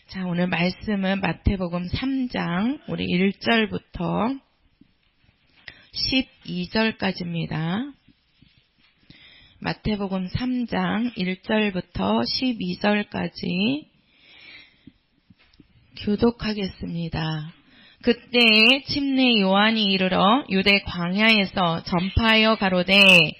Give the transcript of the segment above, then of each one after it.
자, 오늘 말씀은 마태복음 3장 우리 1절부터 12절까지입니다. 마태복음 3장 1절부터 12절까지 교독하겠습니다. 그때 침례 요한이 이르러 유대 광야에서 전파하여 가로되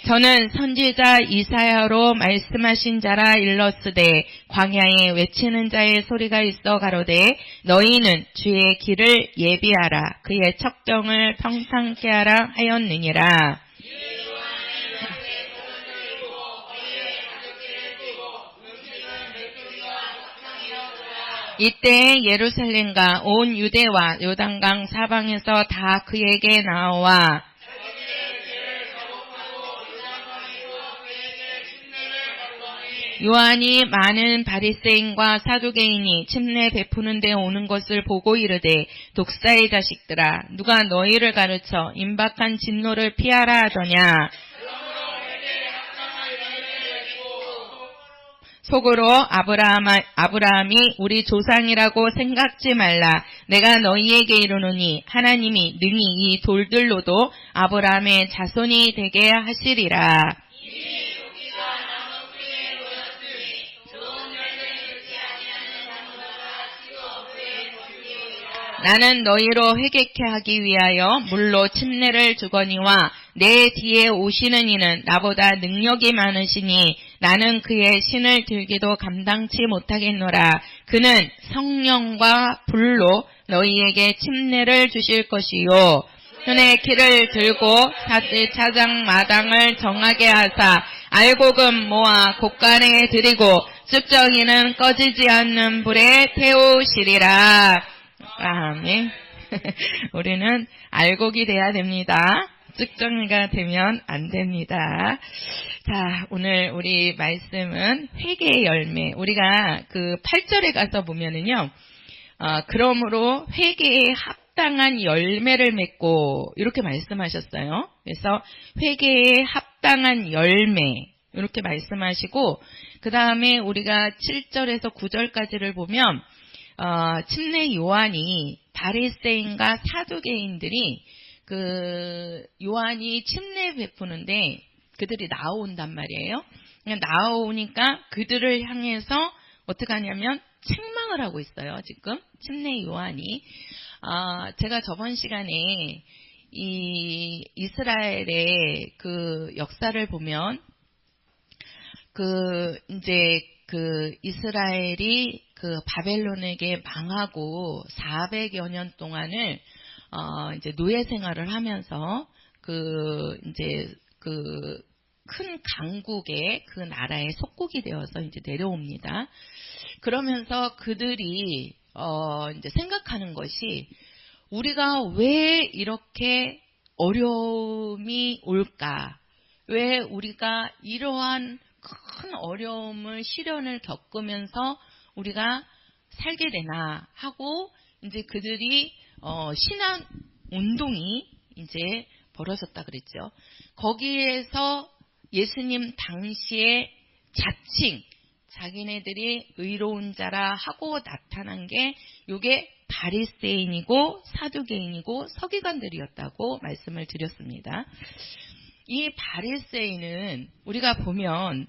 저는 선지자 이사야로 말씀하신 자라 일렀으되 광야에 외치는 자의 소리가 있어 가로되 너희는 주의 길을 예비하라 그의 척경을 평탄케 하라 하였느니라. 이때 예루살렘과 온 유대와 요단강 사방에서 다 그에게 나와 요한이 많은 바리새인과 사두개인이 침례 베푸는 데 오는 것을 보고 이르되 독사의 자식들아 누가 너희를 가르쳐 임박한 진노를 피하라 하더냐. 속으로 아브라함이 우리 조상이라고 생각지 말라. 내가 너희에게 이르노니 하나님이 능히 이 돌들로도 아브라함의 자손이 되게 하시리라. 나는 너희로 회개케 하기 위하여 물로 침례를 주거니와 내 뒤에 오시는 이는 나보다 능력이 많으시니 나는 그의 신을 들기도 감당치 못하겠노라. 그는 성령과 불로 너희에게 침례를 주실 것이요 손에 키를 들고 차장 마당을 정하게 하사 알곡은 모아 곳간에 들이고 쑥정이는 꺼지지 않는 불에 태우시리라. 아멘. 우리는 알곡이 돼야 됩니다. 쭉정이가 되면 안 됩니다. 자, 오늘 우리 말씀은 회개의 열매. 우리가 그 8절에 가서 보면은요, 그러므로 회개에 합당한 열매를 맺고, 이렇게 말씀하셨어요. 그래서 회개에 합당한 열매, 이렇게 말씀하시고, 그 다음에 우리가 7절에서 9절까지를 보면, 침례 요한이 바리새인과 사두개인들이 그 요한이 침례 베푸는데 그들이 나온단 말이에요. 그냥 나오니까 그들을 향해서 어떻게 하냐면 책망을 하고 있어요. 지금 침례 요한이 제가 저번 시간에 이 이스라엘의 그 역사를 보면 이제 이스라엘이 그 바벨론에게 망하고 400여 년 동안을 이제 노예 생활을 하면서 큰 강국의 그 나라의 속국이 되어서 이제 내려옵니다. 그러면서 그들이 이제 생각하는 것이 우리가 왜 이렇게 어려움이 올까? 왜 우리가 이러한 큰 어려움을 시련을 겪으면서 우리가 살게 되나 하고 이제 그들이 신앙 운동이 이제 벌어졌다 그랬죠. 거기에서 예수님 당시에 자칭 자기네들이 의로운 자라 하고 나타난 게 요게 바리새인이고 사두개인이고 서기관들이었다고 말씀을 드렸습니다. 이 바리새인은 우리가 보면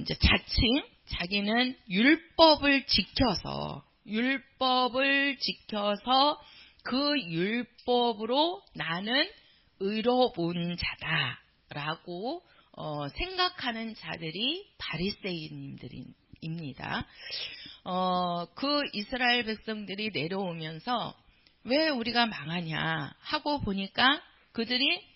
이제 자칭 자기는 율법을 지켜서 그 율법으로 나는 의로운 자다라고 생각하는 자들이 바리새인들입니다. 그 이스라엘 백성들이 내려오면서 왜 우리가 망하냐 하고 보니까 그들이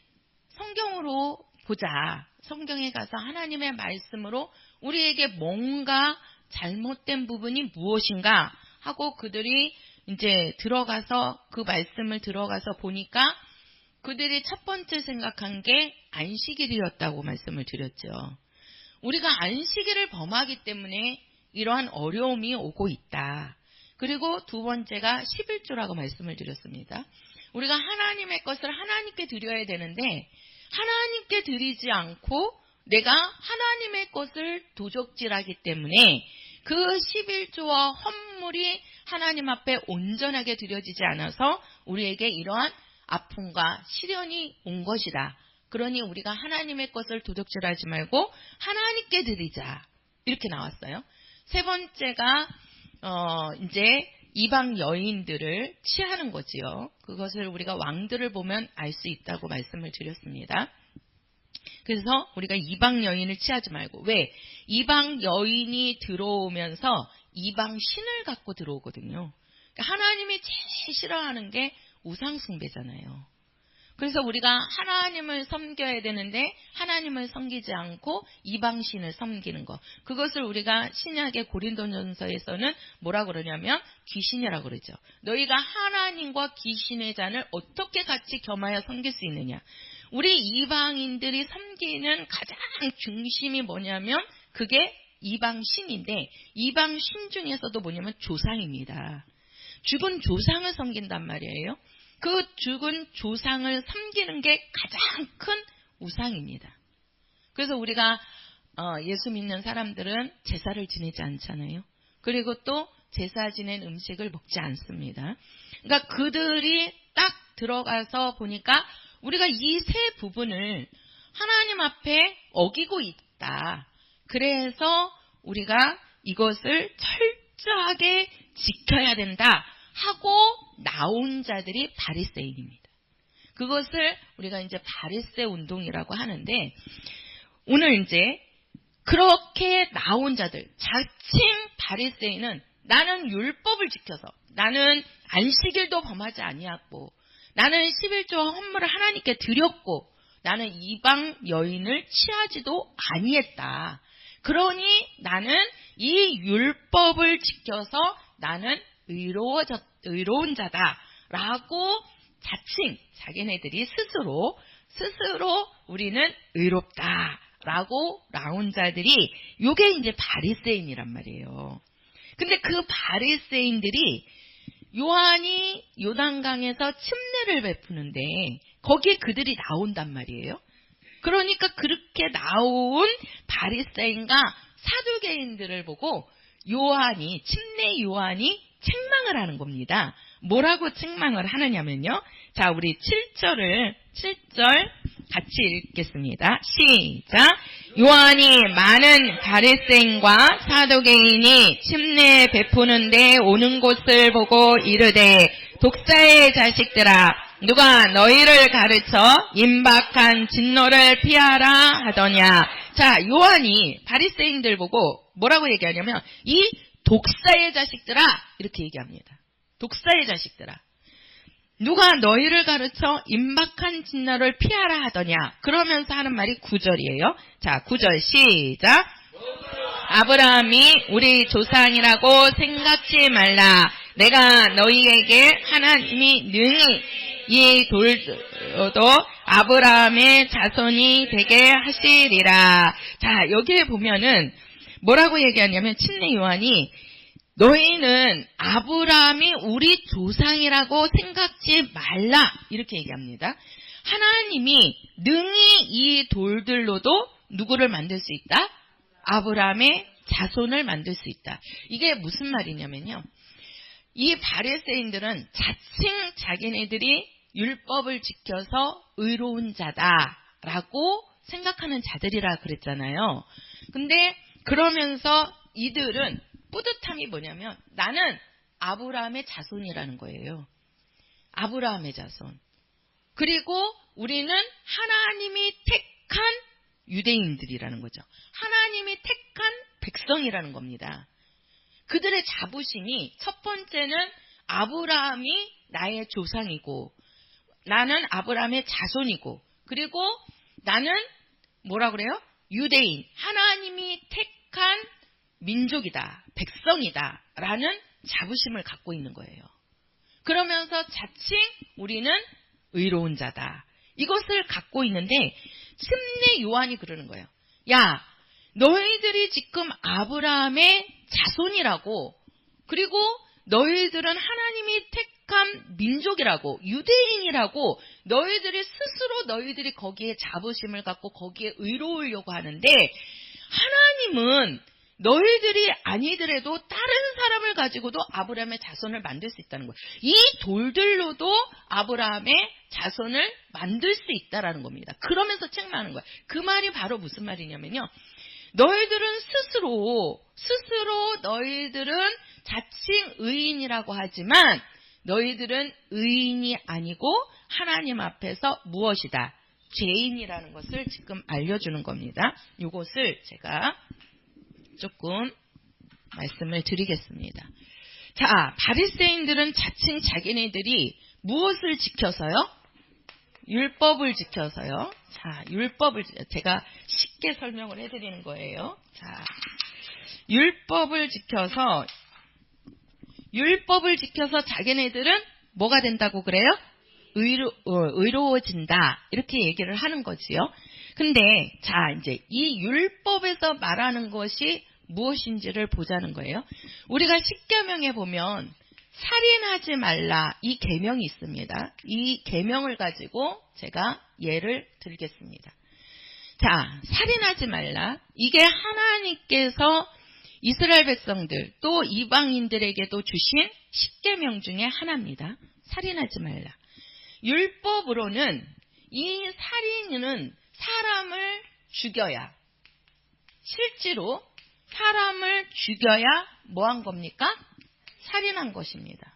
성경으로 보자. 성경에 가서 하나님의 말씀으로 우리에게 뭔가 잘못된 부분이 무엇인가 하고 그들이 이제 들어가서 그 말씀을 들어가서 보니까 그들이 첫 번째 생각한 게 안식일이었다고 말씀을 드렸죠. 우리가 안식일을 범하기 때문에 이러한 어려움이 오고 있다. 그리고 두 번째가 11조라고 말씀을 드렸습니다. 우리가 하나님의 것을 하나님께 드려야 되는데 하나님께 드리지 않고 내가 하나님의 것을 도적질하기 때문에 그 11조와 헌물이 하나님 앞에 온전하게 드려지지 않아서 우리에게 이러한 아픔과 시련이 온 것이다. 그러니 우리가 하나님의 것을 도적질하지 말고 하나님께 드리자. 이렇게 나왔어요. 세 번째가 이제 이방 여인들을 취하는 거지요. 그것을 우리가 왕들을 보면 알 수 있다고 말씀을 드렸습니다. 그래서 우리가 이방 여인을 취하지 말고, 왜? 이방 여인이 들어오면서 이방 신을 갖고 들어오거든요. 그러니까 하나님이 제일 싫어하는 게 우상숭배잖아요. 그래서 우리가 하나님을 섬겨야 되는데 하나님을 섬기지 않고 이방신을 섬기는 것. 그것을 우리가 신약의 고린도전서에서는 뭐라고 그러냐면 귀신이라고 그러죠. 너희가 하나님과 귀신의 잔을 어떻게 같이 겸하여 섬길 수 있느냐. 우리 이방인들이 섬기는 가장 중심이 뭐냐면 그게 이방신인데, 이방신 중에서도 뭐냐면 조상입니다. 죽은 조상을 섬긴단 말이에요. 그 죽은 조상을 섬기는 게 가장 큰 우상입니다. 그래서 우리가 예수 믿는 사람들은 제사를 지내지 않잖아요. 그리고 또 제사 지낸 음식을 먹지 않습니다. 그러니까 그들이 딱 들어가서 보니까 우리가 이 세 부분을 하나님 앞에 어기고 있다. 그래서 우리가 이것을 철저하게 지켜야 된다 하고 나온 자들이 바리새인입니다. 그것을 우리가 이제 바리새 운동이라고 하는데, 오늘 이제 그렇게 나온 자들, 자칭 바리새인은 나는 율법을 지켜서, 나는 안식일도 범하지 아니하고, 나는 11조와 헌물을 하나님께 드렸고, 나는 이방 여인을 취하지도 아니했다. 그러니 나는 이 율법을 지켜서 나는 의로운 자다라고 자칭 자기네들이 스스로 우리는 의롭다라고 나온 자들이 요게 이제 바리새인이란 말이에요. 근데 그 바리새인들이 요한이 요단강에서 침례를 베푸는데 거기에 그들이 나온단 말이에요. 그러니까 그렇게 나온 바리새인과 사두개인들을 보고 침례 요한이 책망을 하는 겁니다. 뭐라고 책망을 하느냐면요. 자, 우리 7절 같이 읽겠습니다. 시작. 요한이 많은 바리새인과 사두개인이 침례 베푸는데 오는 곳을 보고 이르되, 독사의 자식들아, 누가 너희를 가르쳐 임박한 진노를 피하라 하더냐. 자, 요한이 바리새인들 보고 뭐라고 얘기하냐면 이 독사의 자식들아 이렇게 얘기합니다. 독사의 자식들아, 누가 너희를 가르쳐 임박한 진노를 피하라 하더냐. 그러면서 하는 말이 9절이에요. 자, 9절 시작. 아브라함이 우리 조상이라고 생각지 말라. 내가 너희에게 하나님이 능히 이 돌도 아브라함의 자손이 되게 하시리라. 자, 여기에 보면은 뭐라고 얘기하냐면 침례 요한이 너희는 아브라함이 우리 조상이라고 생각지 말라 이렇게 얘기합니다. 하나님이 능히 이 돌들로도 누구를 만들 수 있다? 아브라함의 자손을 만들 수 있다. 이게 무슨 말이냐면요. 이 바리새인들은 자칭 자기네들이 율법을 지켜서 의로운 자다라고 생각하는 자들이라 그랬잖아요. 근데 그러면서 이들은 뿌듯함이 뭐냐면 나는 아브라함의 자손이라는 거예요. 아브라함의 자손. 그리고 우리는 하나님이 택한 유대인들이라는 거죠. 하나님이 택한 백성이라는 겁니다. 그들의 자부심이 첫 번째는 아브라함이 나의 조상이고 나는 아브라함의 자손이고 그리고 나는 뭐라 그래요? 유대인, 하나님이 택한 민족이다, 백성이다 라는 자부심을 갖고 있는 거예요. 그러면서 자칭 우리는 의로운 자다. 이것을 갖고 있는데 침례 요한이 그러는 거예요. 야, 너희들이 지금 아브라함의 자손이라고, 그리고 너희들은 하나님이 택한 민족이라고, 유대인이라고 너희들이 거기에 자부심을 갖고 거기에 의로우려고 하는데, 하나님은 너희들이 아니더라도 다른 사람을 가지고도 아브라함의 자손을 만들 수 있다는 거예요. 이 돌들로도 아브라함의 자손을 만들 수 있다라는 겁니다. 그러면서 책망하는 거예요. 그 말이 바로 무슨 말이냐면요. 너희들은 스스로 너희들은 자칭 의인이라고 하지만 너희들은 의인이 아니고 하나님 앞에서 무엇이다? 죄인이라는 것을 지금 알려주는 겁니다. 이것을 제가 조금 말씀을 드리겠습니다. 자, 바리새인들은 자칭 자기네들이 무엇을 지켜서요? 율법을 지켜서요. 자, 율법을 제가 쉽게 설명을 해드리는 거예요. 자, 율법을 지켜서 자기네들은 뭐가 된다고 그래요? 의로워진다. 이렇게 얘기를 하는 거지요. 근데 자, 이제 이 율법에서 말하는 것이 무엇인지를 보자는 거예요. 우리가 십계명에 보면 살인하지 말라 이 계명이 있습니다. 이 계명을 가지고 제가 예를 들겠습니다. 자, 살인하지 말라. 이게 하나님께서 이스라엘 백성들 또 이방인들에게도 주신 십계명 중에 하나입니다. 살인하지 말라. 율법으로는 이 살인은 사람을 죽여야, 실제로 사람을 죽여야 뭐 한 겁니까? 살인한 것입니다.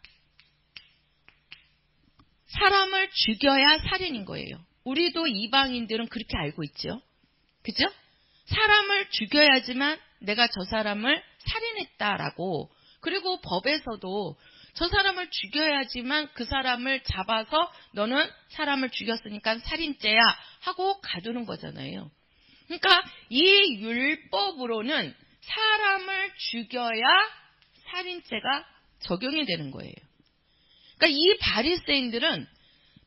사람을 죽여야 살인인 거예요. 우리도 이방인들은 그렇게 알고 있죠. 그죠? 사람을 죽여야지만 내가 저 사람을 살인했다라고, 그리고 법에서도 저 사람을 죽여야지만 그 사람을 잡아서 너는 사람을 죽였으니까 살인죄야 하고 가두는 거잖아요. 그러니까 이 율법으로는 사람을 죽여야 살인죄가 적용이 되는 거예요. 그러니까 이 바리새인들은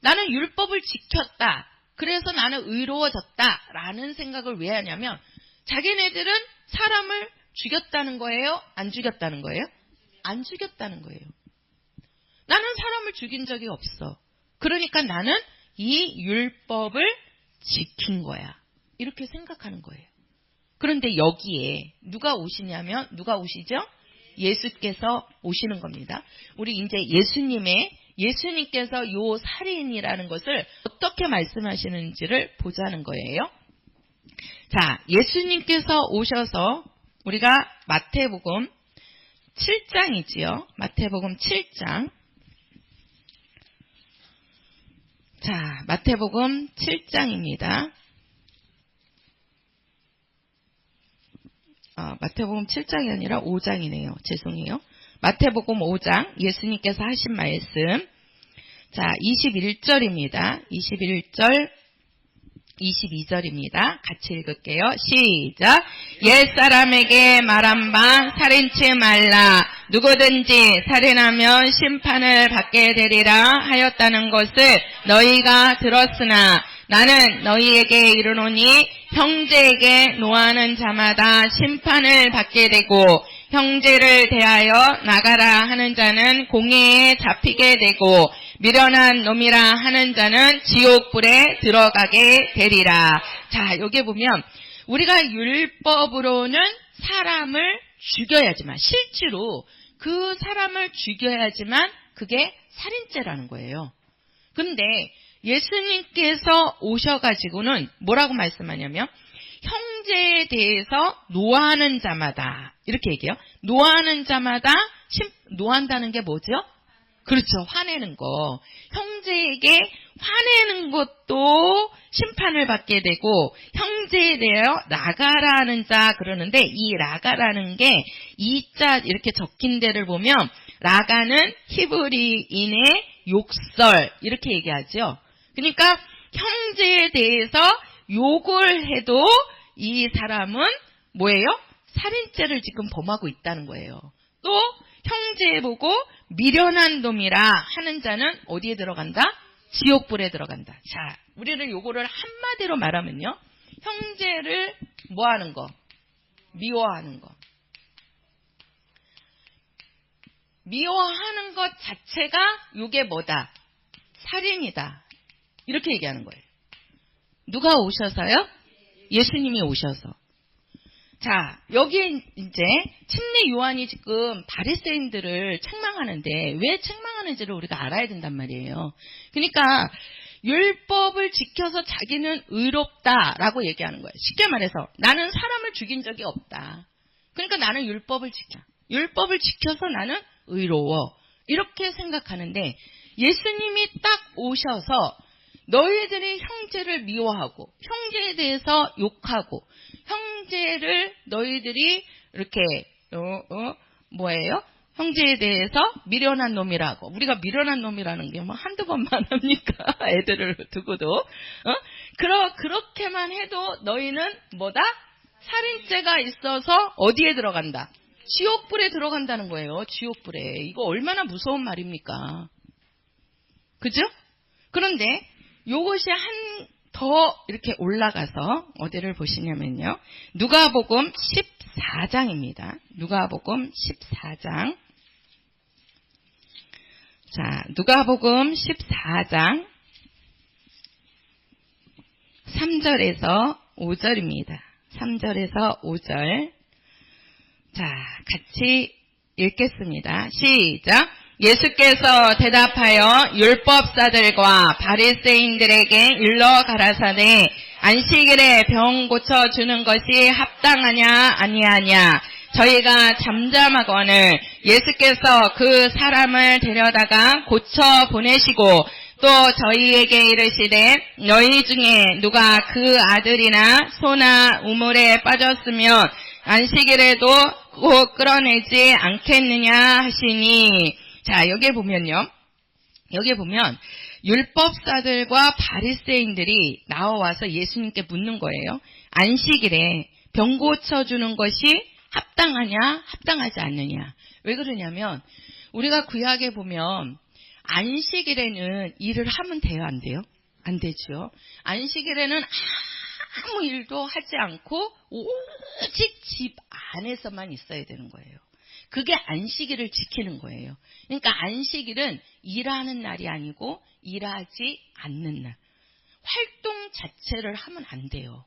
나는 율법을 지켰다, 그래서 나는 의로워졌다라는 생각을 왜 하냐면 자기네들은 사람을 죽였다는 거예요? 안 죽였다는 거예요? 안 죽였다는 거예요. 나는 사람을 죽인 적이 없어. 그러니까 나는 이 율법을 지킨 거야. 이렇게 생각하는 거예요. 그런데 여기에 누가 오시죠? 예수께서 오시는 겁니다. 우리 이제 예수님께서 요 살인이라는 것을 어떻게 말씀하시는지를 보자는 거예요. 자, 예수님께서 오셔서 우리가 마태복음 7장이지요. 마태복음 7장. 자, 마태복음 7장입니다. 마태복음 7장이 아니라 5장이네요. 죄송해요. 마태복음 5장 예수님께서 하신 말씀. 자, 21절입니다. 21절, 22절입니다. 같이 읽을게요. 시작. 옛사람에게 말한 바 살인치 말라. 누구든지 살인하면 심판을 받게 되리라 하였다는 것을 너희가 들었으나 나는 너희에게 이르노니 형제에게 노하는 자마다 심판을 받게 되고 형제를 대하여 나가라 하는 자는 공회에 잡히게 되고 미련한 놈이라 하는 자는 지옥불에 들어가게 되리라. 자, 여기 보면 우리가 율법으로는 사람을 죽여야지만, 실제로 그 사람을 죽여야지만 그게 살인죄라는 거예요. 근데 예수님께서 오셔가지고는 뭐라고 말씀하냐면 형제에 대해서 노하는 자마다, 이렇게 얘기해요. 노하는 자마다, 노한다는 게 뭐죠? 그렇죠. 화내는 거. 형제에게 화내는 것도 심판을 받게 되고 형제에 대하여 나가라는 자 그러는데, 이 나가라는 게 이자 이렇게 적힌 데를 보면 나가는 히브리인의 욕설 이렇게 얘기하죠. 그러니까 형제에 대해서 욕을 해도 이 사람은 뭐예요? 살인죄를 지금 범하고 있다는 거예요. 또 형제 보고 미련한 놈이라 하는 자는 어디에 들어간다? 지옥불에 들어간다. 자, 우리는 요거를 한마디로 말하면요, 형제를 뭐하는 거? 미워하는 거. 미워하는 것 자체가 이게 뭐다? 살인이다. 이렇게 얘기하는 거예요. 누가 오셔서요? 예수님이 오셔서. 자, 여기에 이제 침례 요한이 지금 바리새인들을 책망하는데 왜 책망하는지를 우리가 알아야 된단 말이에요. 그러니까 율법을 지켜서 자기는 의롭다라고 얘기하는 거예요. 쉽게 말해서 나는 사람을 죽인 적이 없다. 그러니까 나는 율법을 지켜. 율법을 지켜서 나는 의로워. 이렇게 생각하는데 예수님이 딱 오셔서 너희들이 형제를 미워하고 형제에 대해서 욕하고 형제를 너희들이 이렇게 뭐예요? 형제에 대해서 미련한 놈이라고. 우리가 미련한 놈이라는 게 뭐 한두 번만 합니까? 애들을 두고도. 그렇게만 해도 너희는 뭐다? 살인죄가 있어서 어디에 들어간다? 지옥불에 들어간다는 거예요. 지옥불에. 이거 얼마나 무서운 말입니까? 그죠? 그런데 요것이 더 이렇게 올라가서 어디를 보시냐면요. 누가복음 14장입니다. 누가복음 14장. 자, 누가복음 14장 3절에서 5절입니다. 3절에서 5절. 자, 같이 읽겠습니다. 시작. 예수께서 대답하여 율법사들과 바리새인들에게 일러 가라사대 안식일에 병 고쳐주는 것이 합당하냐 아니하냐. 저희가 잠잠하거늘 예수께서 그 사람을 데려다가 고쳐 보내시고 또 저희에게 이르시되 너희 중에 누가 그 아들이나 소나 우물에 빠졌으면 안식일에도 꼭 끌어내지 않겠느냐 하시니. 자, 여기에 보면 율법사들과 바리새인들이 나와서 예수님께 묻는 거예요. 안식일에 병 고쳐주는 것이 합당하냐 합당하지 않느냐. 왜 그러냐면 우리가 구약에 보면 안식일에는 일을 하면 돼요, 안 돼요? 안 되죠. 안식일에는 아무 일도 하지 않고 오직 집 안에서만 있어야 되는 거예요. 그게 안식일을 지키는 거예요. 그러니까 안식일은 일하는 날이 아니고 일하지 않는 날. 활동 자체를 하면 안 돼요.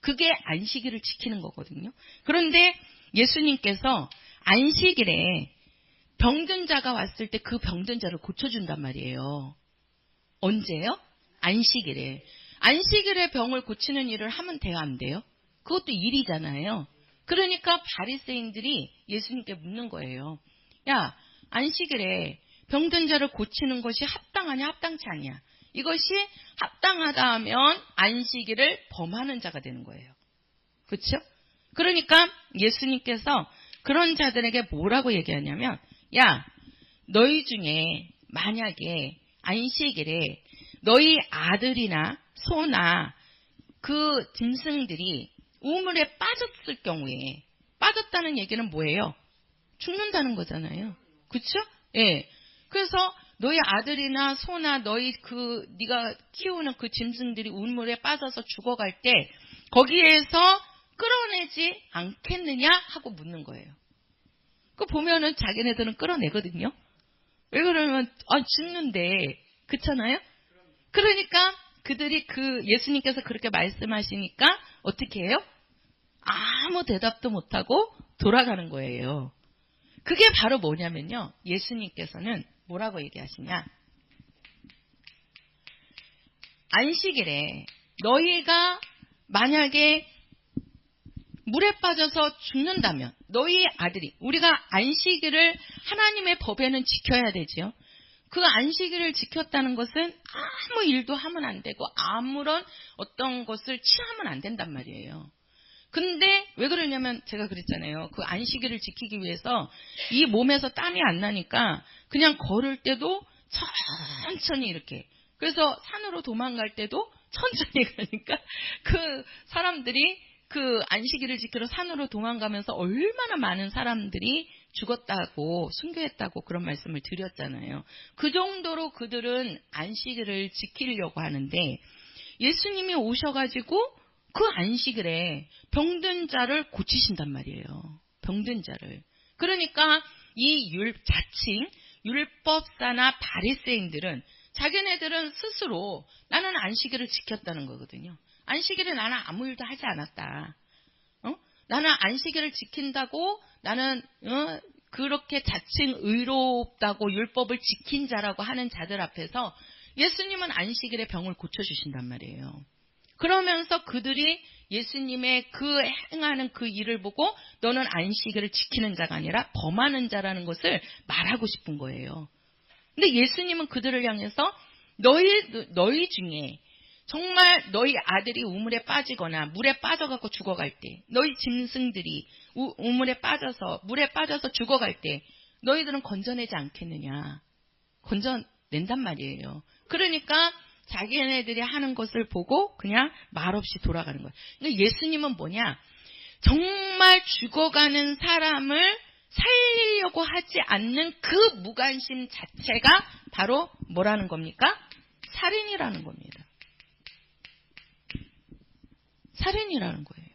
그게 안식일을 지키는 거거든요. 그런데 예수님께서 안식일에 병든 자가 왔을 때 그 병든 자를 고쳐준단 말이에요. 언제요? 안식일에. 안식일에 병을 고치는 일을 하면 돼요, 안 돼요? 그것도 일이잖아요. 그러니까 바리새인들이 예수님께 묻는 거예요. 야, 안식일에 병든 자를 고치는 것이 합당하냐 합당치 않냐. 이것이 합당하다 하면 안식일을 범하는 자가 되는 거예요. 그렇죠? 그러니까 예수님께서 그런 자들에게 뭐라고 얘기하냐면 야, 너희 중에 만약에 안식일에 너희 아들이나 소나 그 짐승들이 우물에 빠졌을 경우에, 빠졌다는 얘기는 뭐예요? 죽는다는 거잖아요. 그렇죠? 예. 그래서 너희 아들이나 소나 네가 키우는 그 짐승들이 우물에 빠져서 죽어갈 때 거기에서 끌어내지 않겠느냐 하고 묻는 거예요. 그 보면은 자기네들은 끌어내거든요. 왜 그러면 죽는데, 그렇잖아요? 그러니까 그들이 예수님께서 그렇게 말씀하시니까 어떻게 해요? 아무 대답도 못하고 돌아가는 거예요. 그게 바로 뭐냐면요. 예수님께서는 뭐라고 얘기하시냐. 안식일에 너희가 만약에 물에 빠져서 죽는다면 너희 아들이, 우리가 안식일을 하나님의 법에는 지켜야 되죠. 그 안식일을 지켰다는 것은 아무 일도 하면 안 되고 아무런 어떤 것을 취하면 안 된단 말이에요. 근데 왜 그러냐면 제가 그랬잖아요. 그 안식일을 지키기 위해서 이 몸에서 땀이 안 나니까 그냥 걸을 때도 천천히 이렇게. 그래서 산으로 도망갈 때도 천천히 가니까 그 사람들이 그 안식일을 지키러 산으로 도망가면서 얼마나 많은 사람들이 죽었다고 순교했다고 그런 말씀을 드렸잖아요. 그 정도로 그들은 안식일을 지키려고 하는데 예수님이 오셔가지고 그 안식일에 병든 자를 고치신단 말이에요. 병든 자를. 그러니까 이 자칭 율법사나 바리새인들은 자기네들은 스스로 나는 안식일을 지켰다는 거거든요. 안식일에 나는 아무 일도 하지 않았다. 나는 안식일을 지킨다고 나는 그렇게 자칭 의롭다고 율법을 지킨 자라고 하는 자들 앞에서 예수님은 안식일에 병을 고쳐주신단 말이에요. 그러면서 그들이 예수님의 그 행하는 그 일을 보고 너는 안식일을 지키는 자가 아니라 범하는 자라는 것을 말하고 싶은 거예요. 근데 예수님은 그들을 향해서 너희 중에 정말 너희 아들이 우물에 빠지거나 물에 빠져갖고 죽어갈 때, 너희 짐승들이 우물에 빠져서 물에 빠져서 죽어갈 때 너희들은 건져내지 않겠느냐. 건져낸단 말이에요. 그러니까 자기네들이 하는 것을 보고 그냥 말없이 돌아가는 거예요. 그러니까 예수님은 뭐냐, 정말 죽어가는 사람을 살리려고 하지 않는 그 무관심 자체가 바로 뭐라는 겁니까? 살인이라는 겁니다. 살인이라는 거예요.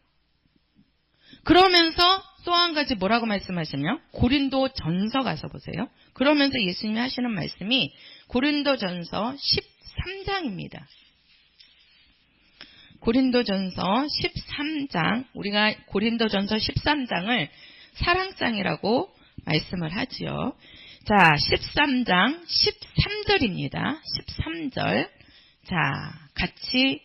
그러면서 또 한 가지 뭐라고 말씀하시냐면 고린도 전서 가서 보세요. 그러면서 예수님이 하시는 말씀이 고린도 전서 13장입니다. 고린도 전서 13장, 우리가 고린도 전서 13장을 사랑장이라고 말씀을 하지요. 자, 13장 13절입니다. 13절. 자, 같이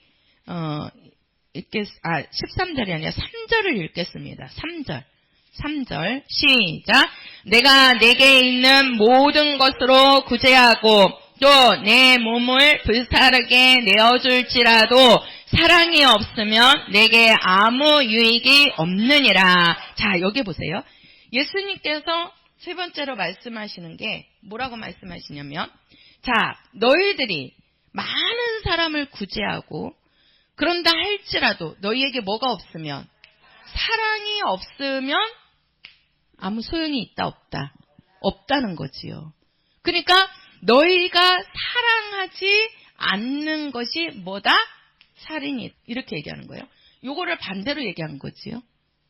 13절이 아니라 3절을 읽겠습니다. 3절 시작. 내가 내게 있는 모든 것으로 구제하고 또 내 몸을 불사르게 내어줄지라도 사랑이 없으면 내게 아무 유익이 없느니라. 자, 여기 보세요. 예수님께서 세 번째로 말씀하시는 게 뭐라고 말씀하시냐면, 자, 너희들이 많은 사람을 구제하고 그런다 할지라도 너희에게 뭐가 없으면, 사랑이 없으면 아무 소용이 있다 없다? 없다는 거지요. 그러니까 너희가 사랑하지 않는 것이 뭐다? 살인이. 이렇게 얘기하는 거예요. 요거를 반대로 얘기한 거지요.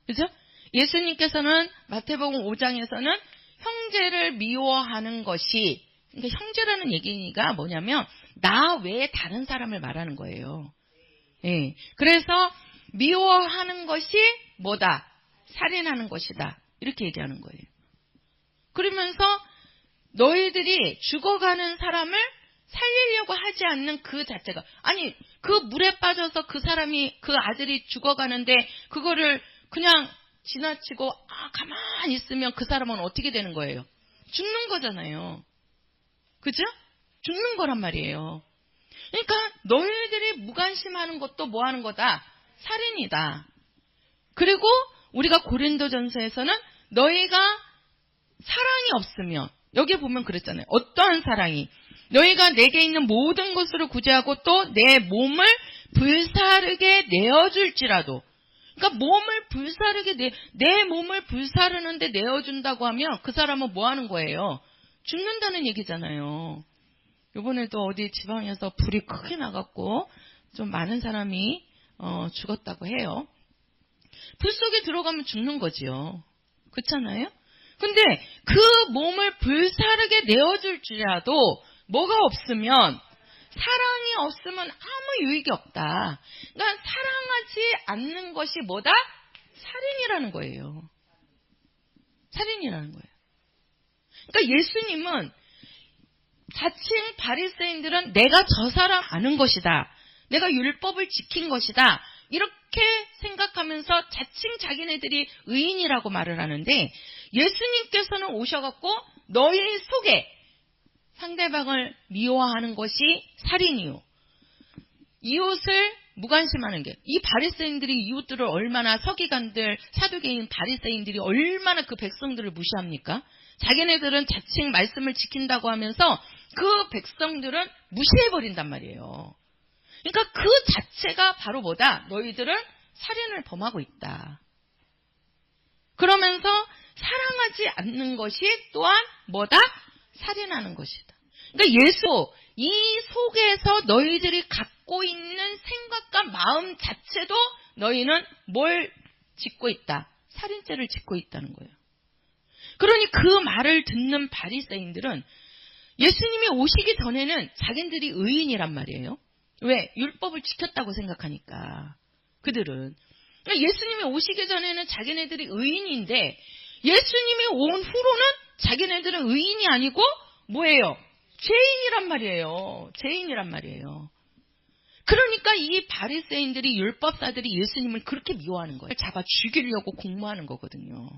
그죠? 예수님께서는 마태복음 5장에서는 형제를 미워하는 것이, 그러니까 형제라는 얘기가 뭐냐면 나 외에 다른 사람을 말하는 거예요. 예. 그래서 미워하는 것이 뭐다? 살인하는 것이다. 이렇게 얘기하는 거예요. 그러면서 너희들이 죽어가는 사람을 살리려고 하지 않는 그 자체가, 아니 그 물에 빠져서 그 사람이, 그 아들이 죽어가는데 그거를 그냥 지나치고 가만히 있으면 그 사람은 어떻게 되는 거예요? 죽는 거잖아요. 그죠? 죽는 거란 말이에요. 그러니까 너희들이 무관심하는 것도 뭐 하는 거다? 살인이다. 그리고 우리가 고린도전서에서는 너희가 사랑이 없으면, 여기 보면 그랬잖아요. 어떠한 사랑이? 너희가 내게 있는 모든 것으로 구제하고 또 내 몸을 불사르게 내어줄지라도, 그러니까 몸을 불사르게 내 몸을 불사르는데 내어준다고 하면 그 사람은 뭐 하는 거예요? 죽는다는 얘기잖아요. 이번에도 어디 지방에서 불이 크게 나갔고 좀 많은 사람이 죽었다고 해요. 불 속에 들어가면 죽는 거지요. 그렇잖아요? 근데 그 몸을 불사르게 내어줄지라도 뭐가 없으면, 사랑이 없으면 아무 유익이 없다. 그러니까 사랑하지 않는 것이 뭐다? 살인이라는 거예요. 살인이라는 거예요. 그러니까 예수님은 자칭 바리새인들은 내가 저 사람 아는 것이다, 내가 율법을 지킨 것이다, 이렇게 생각하면서 자칭 자기네들이 의인이라고 말을 하는데, 예수님께서는 오셔갖고 너희 속에 상대방을 미워하는 것이 살인이요, 이웃을 무관심하는 게, 이 바리새인들이 이웃들을 얼마나, 서기관들, 사두개인 바리새인들이 얼마나 그 백성들을 무시합니까? 자기네들은 자칭 말씀을 지킨다고 하면서 그 백성들은 무시해버린단 말이에요. 그러니까 그 자체가 바로 뭐다? 너희들은 살인을 범하고 있다. 그러면서 사랑하지 않는 것이 또한 뭐다? 살인하는 것이다. 그러니까 예수, 이 속에서 너희들이 갖고 있는 생각과 마음 자체도 너희는 뭘 짓고 있다? 살인죄를 짓고 있다는 거예요. 그러니 그 말을 듣는 바리새인들은 예수님이 오시기 전에는 자기들이 의인이란 말이에요. 왜? 율법을 지켰다고 생각하니까. 그들은. 그러니까 예수님이 오시기 전에는 자기네들이 의인인데 예수님이 온 후로는 자기네들은 의인이 아니고 뭐예요? 죄인이란 말이에요. 죄인이란 말이에요. 그러니까 이 바리새인들이, 율법사들이 예수님을 그렇게 미워하는 거예요. 잡아 죽이려고 공모하는 거거든요.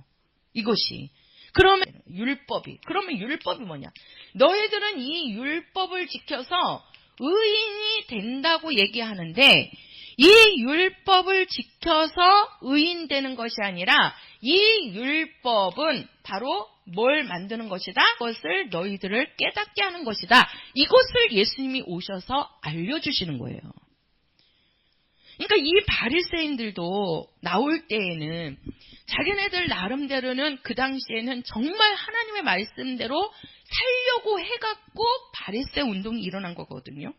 이것이. 그러면 율법이 뭐냐? 너희들은 이 율법을 지켜서 의인이 된다고 얘기하는데 이 율법을 지켜서 의인 되는 것이 아니라 이 율법은 바로 뭘 만드는 것이다? 그것을 너희들을 깨닫게 하는 것이다. 이것을 예수님이 오셔서 알려주시는 거예요. 그러니까 이 바리새인들도 나올 때에는 자기네들 나름대로는 그 당시에는 정말 하나님의 말씀대로 살려고 해갖고 바리새 운동이 일어난 거거든요.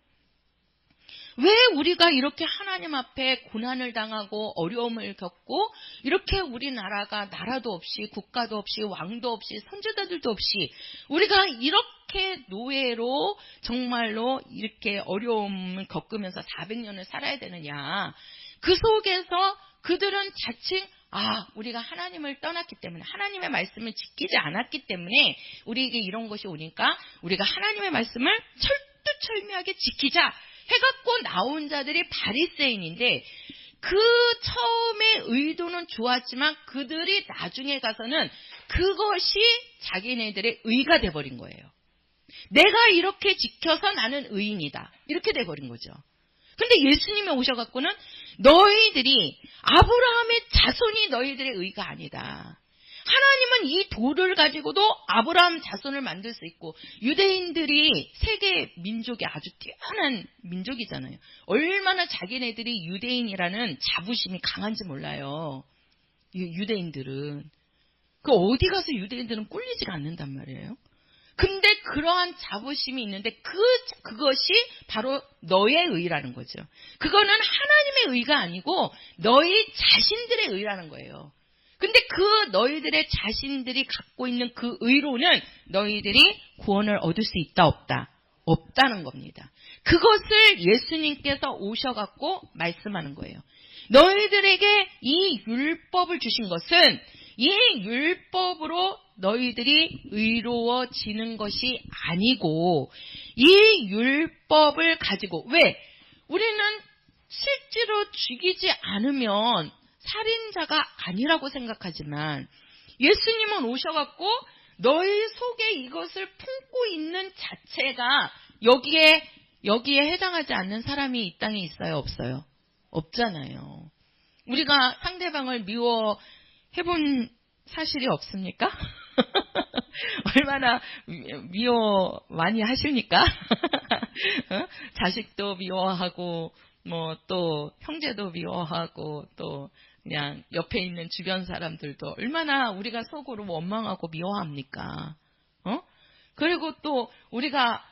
왜 우리가 이렇게 하나님 앞에 고난을 당하고 어려움을 겪고 이렇게 우리나라가 나라도 없이 국가도 없이 왕도 없이 선지자들도 없이 우리가 이렇게 노예로 정말로 이렇게 어려움을 겪으면서 400년을 살아야 되느냐. 그 속에서 그들은 자칭 우리가 하나님을 떠났기 때문에 하나님의 말씀을 지키지 않았기 때문에 우리에게 이런 것이 오니까 우리가 하나님의 말씀을 철두철미하게 지키자 해갖고 나온 자들이 바리새인인데 그 처음에 의도는 좋았지만 그들이 나중에 가서는 그것이 자기네들의 의가 돼버린 거예요. 내가 이렇게 지켜서 나는 의인이다. 이렇게 돼버린 거죠. 근데 예수님이 오셔갖고는 너희들이 아브라함의 자손이 너희들의 의가 아니다. 하나님은 이 돌을 가지고도 아브라함 자손을 만들 수 있고 유대인들이 세계 민족이 아주 뛰어난 민족이잖아요. 얼마나 자기네들이 유대인이라는 자부심이 강한지 몰라요. 유대인들은. 그 어디 가서 유대인들은 꿀리지가 않는단 말이에요. 근데 그러한 자부심이 있는데 그것이 바로 너의 의라는 거죠. 그거는 하나님의 의가 아니고 너희 자신들의 의라는 거예요. 근데 그 너희들의 자신들이 갖고 있는 그 의로는 너희들이 구원을 얻을 수 있다 없다? 없다는 겁니다. 그것을 예수님께서 오셔갖고 말씀하는 거예요. 너희들에게 이 율법을 주신 것은 이 율법으로 너희들이 의로워지는 것이 아니고 이 율법을 가지고 왜? 우리는 실제로 죽이지 않으면 살인자가 아니라고 생각하지만 예수님은 오셔갖고 너희 속에 이것을 품고 있는 자체가 여기에 해당하지 않는 사람이 이 땅에 있어요? 없어요? 없잖아요. 우리가 상대방을 미워해본 사실이 없습니까? 얼마나 미워 많이 하십니까? 자식도 미워하고 또 형제도 미워하고 또 그냥 옆에 있는 주변 사람들도 얼마나 우리가 속으로 원망하고 미워합니까? 그리고 또 우리가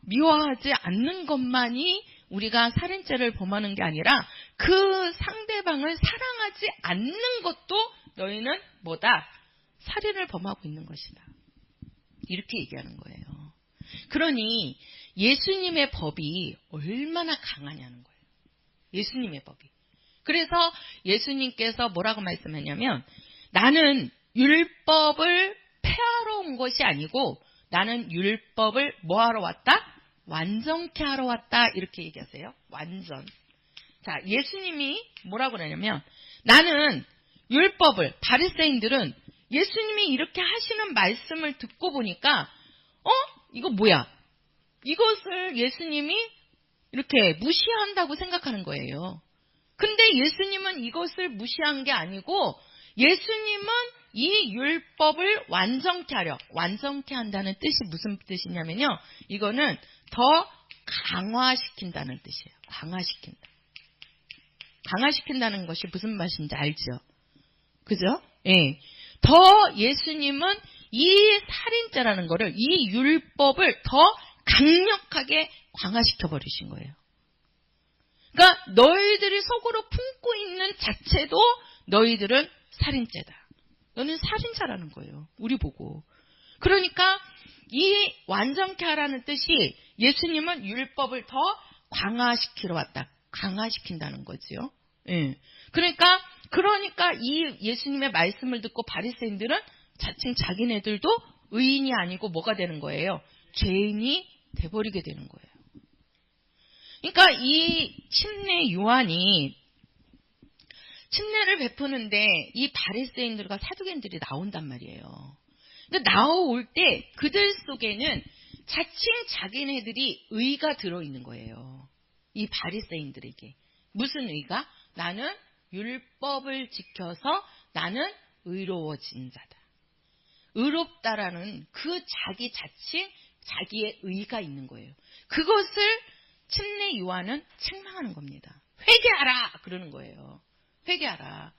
미워하지 않는 것만이 우리가 살인죄를 범하는 게 아니라 그 상대방을 사랑하지 않는 것도 너희는 뭐다? 살인을 범하고 있는 것이다. 이렇게 얘기하는 거예요. 그러니 예수님의 법이 얼마나 강하냐는 거예요. 예수님의 법이. 그래서 예수님께서 뭐라고 말씀하냐면 나는 율법을 폐하러 온 것이 아니고 나는 율법을 뭐하러 왔다? 완전케 하러 왔다. 이렇게 얘기하세요. 완전. 자, 예수님이 뭐라고 그러냐면 나는 율법을 바리새인들은 예수님이 이렇게 하시는 말씀을 듣고 보니까 이거 뭐야? 이것을 예수님이 이렇게 무시한다고 생각하는 거예요. 근데 예수님은 이것을 무시한 게 아니고 예수님은 이 율법을 완전케 하려. 완전케 한다는 뜻이 무슨 뜻이냐면요. 이거는 더 강화시킨다는 뜻이에요. 강화시킨다. 강화시킨다는 것이 무슨 말인지 알죠? 그죠? 예. 더 예수님은 이 살인죄라는 거를, 이 율법을 더 강력하게 강화시켜 버리신 거예요. 그러니까 너희들이 속으로 품고 있는 자체도 너희들은 살인죄다. 너는 살인자라는 거예요. 우리 보고. 그러니까 이 완전케 하라는 뜻이 예수님은 율법을 더 강화시키러 왔다. 강화시킨다는 거지요. 예. 그러니까 이 예수님의 말씀을 듣고 바리새인들은 자칭 자기네들도 의인이 아니고 뭐가 되는 거예요? 죄인이 돼버리게 되는 거예요. 그러니까 이 침례 요한이 침례를 베푸는데 이 바리새인들과 사두개인들이 나온단 말이에요. 근데 나올 때 그들 속에는 자칭 자기네들이 의가 들어있는 거예요. 이 바리새인들에게. 무슨 의가? 나는 율법을 지켜서 나는 의로워진 자다. 의롭다라는 그 자기 자칭 자기의 의가 있는 거예요. 그것을 침례 요한은 책망하는 겁니다. 회개하라 그러는 거예요. 회개하라.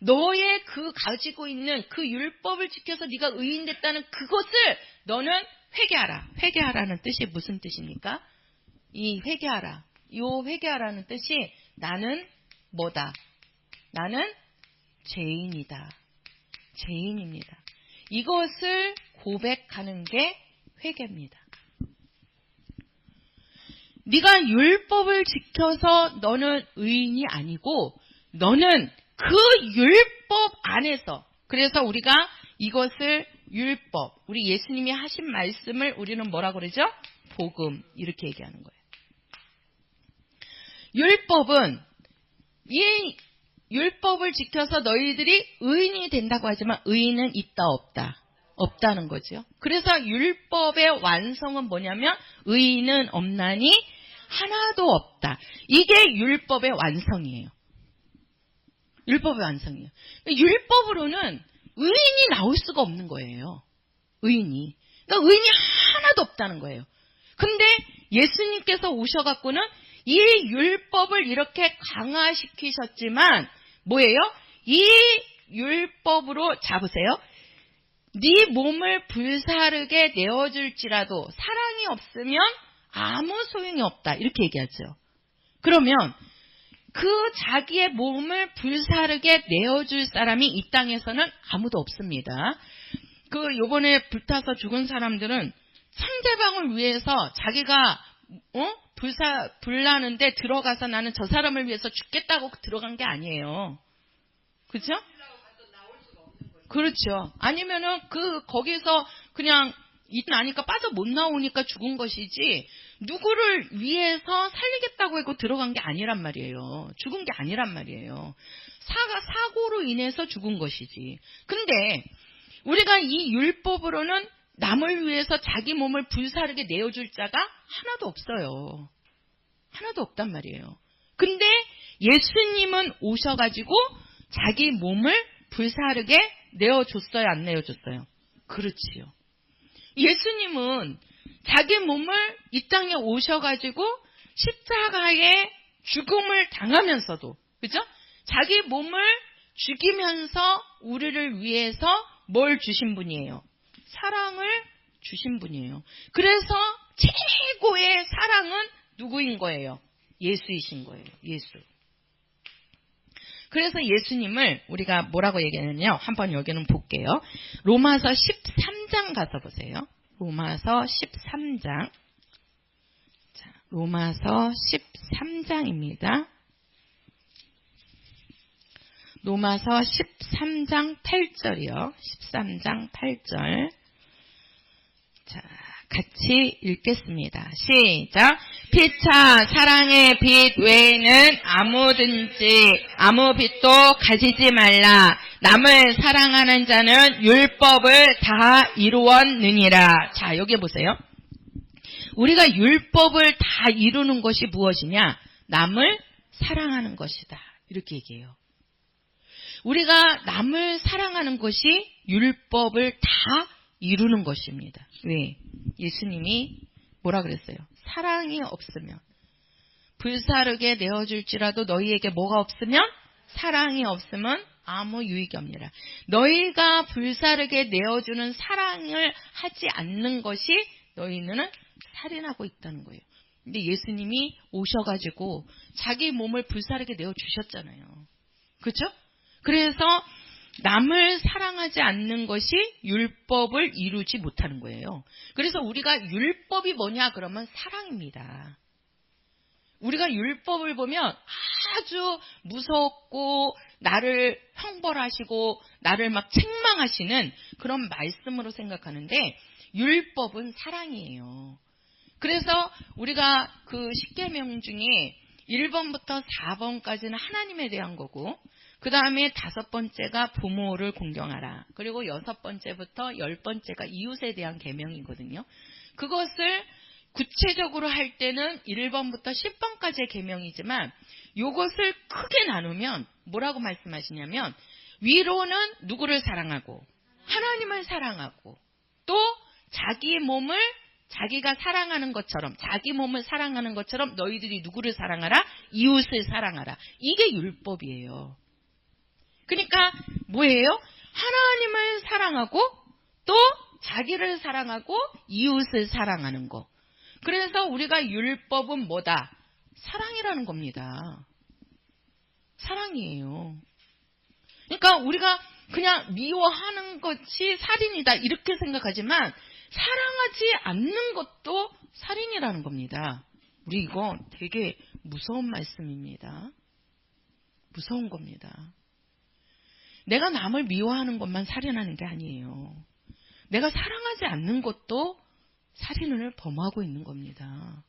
너의 그 가지고 있는 그 율법을 지켜서 네가 의인 됐다는 그것을 너는 회개하라. 회개하라는 뜻이 무슨 뜻입니까? 이 회개하라. 이 회개하라는 뜻이 나는 뭐다? 나는 죄인이다. 죄인입니다. 이것을 고백하는 게 회개입니다. 네가 율법을 지켜서 너는 의인이 아니고 너는 그 율법 안에서, 그래서 우리가 이것을 율법, 우리 예수님이 하신 말씀을 우리는 뭐라고 그러죠? 복음, 이렇게 얘기하는 거예요. 율법은 이 율법을 지켜서 너희들이 의인이 된다고 하지만 의인은 있다 없다? 없다는 거죠. 그래서 율법의 완성은 뭐냐면 의인은 없나니 하나도 없다. 이게 율법의 완성이에요. 율법의 완성이에요. 율법으로는 의인이 나올 수가 없는 거예요. 의인이. 그러니까 의인이 하나도 없다는 거예요. 근데 예수님께서 오셔갖고는 이 율법을 이렇게 강화시키셨지만 뭐예요? 이 율법으로 잡으세요. 네 몸을 불사르게 내어줄지라도 사랑이 없으면 아무 소용이 없다. 이렇게 얘기하죠. 그러면 그 자기의 몸을 불사르게 내어줄 사람이 이 땅에서는 아무도 없습니다. 요번에 불타서 죽은 사람들은 상대방을 위해서 자기가 불나는데 들어가서 나는 저 사람을 위해서 죽겠다고 들어간 게 아니에요. 그죠? 그렇죠. 아니면은 거기서 그냥 나니까 빠져 못 나오니까 죽은 것이지 누구를 위해서 살리겠다고 하고 들어간 게 아니란 말이에요. 죽은 게 아니란 말이에요. 사고로 인해서 죽은 것이지. 근데 우리가 이 율법으로는 남을 위해서 자기 몸을 불사르게 내어줄 자가 하나도 없어요. 하나도 없단 말이에요. 근데 예수님은 오셔가지고 자기 몸을 불사르게 내어줬어요, 안 내어줬어요? 그렇지요. 예수님은 자기 몸을 이 땅에 오셔가지고 십자가에 죽음을 당하면서도, 그죠? 자기 몸을 죽이면서 우리를 위해서 뭘 주신 분이에요? 사랑을 주신 분이에요. 그래서 최고의 사랑은 누구인 거예요? 예수이신 거예요. 예수. 그래서 예수님을 우리가 뭐라고 얘기하냐면요. 한번 여기는 볼게요. 로마서 13장 가서 보세요. 로마서 13장. 자, 로마서 13장입니다. 로마서 13장 8절이요. 13장 8절. 자, 같이 읽겠습니다. 시작. 피차 사랑의 빛 외에는 아무 빛도 가지지 말라. 남을 사랑하는 자는 율법을 다 이루었느니라. 자, 여기 보세요. 우리가 율법을 다 이루는 것이 무엇이냐? 남을 사랑하는 것이다. 이렇게 얘기해요. 우리가 남을 사랑하는 것이 율법을 다 이루는 것입니다. 왜? 예수님이 뭐라 그랬어요? 사랑이 없으면 불사르게 내어줄지라도 너희에게 뭐가 없으면? 사랑이 없으면 아무 유익이 없느니라. 너희가 불사르게 내어주는 사랑을 하지 않는 것이 너희는 살인하고 있다는 거예요. 근데 예수님이 오셔가지고 자기 몸을 불사르게 내어주셨잖아요. 그렇죠? 그래서 남을 사랑하지 않는 것이 율법을 이루지 못하는 거예요. 그래서 우리가 율법이 뭐냐 그러면 사랑입니다. 우리가 율법을 보면 아주 무섭고 나를 형벌하시고 나를 막 책망하시는 그런 말씀으로 생각하는데 율법은 사랑이에요. 그래서 우리가 그 10계명 중에 1번부터 4번까지는 하나님에 대한 거고 그 다음에 5번째가 부모를 공경하라. 그리고 6번째부터 10번째가 이웃에 대한 계명이거든요. 그것을 구체적으로 할 때는 1번부터 10번까지의 계명이지만 이것을 크게 나누면 뭐라고 말씀하시냐면 위로는 누구를 사랑하고 하나님을 사랑하고 또 자기 몸을 자기가 사랑하는 것처럼 자기 몸을 사랑하는 것처럼 너희들이 누구를 사랑하라? 이웃을 사랑하라. 이게 율법이에요. 그러니까 뭐예요? 하나님을 사랑하고 또 자기를 사랑하고 이웃을 사랑하는 거. 그래서 우리가 율법은 뭐다? 사랑이라는 겁니다. 사랑이에요. 그러니까 우리가 그냥 미워하는 것이 살인이다 이렇게 생각하지만 사랑하지 않는 것도 살인이라는 겁니다. 우리 이거 되게 무서운 말씀입니다. 무서운 겁니다. 내가 남을 미워하는 것만 살인하는 게 아니에요. 내가 사랑하지 않는 것도 살인을 범하고 있는 겁니다.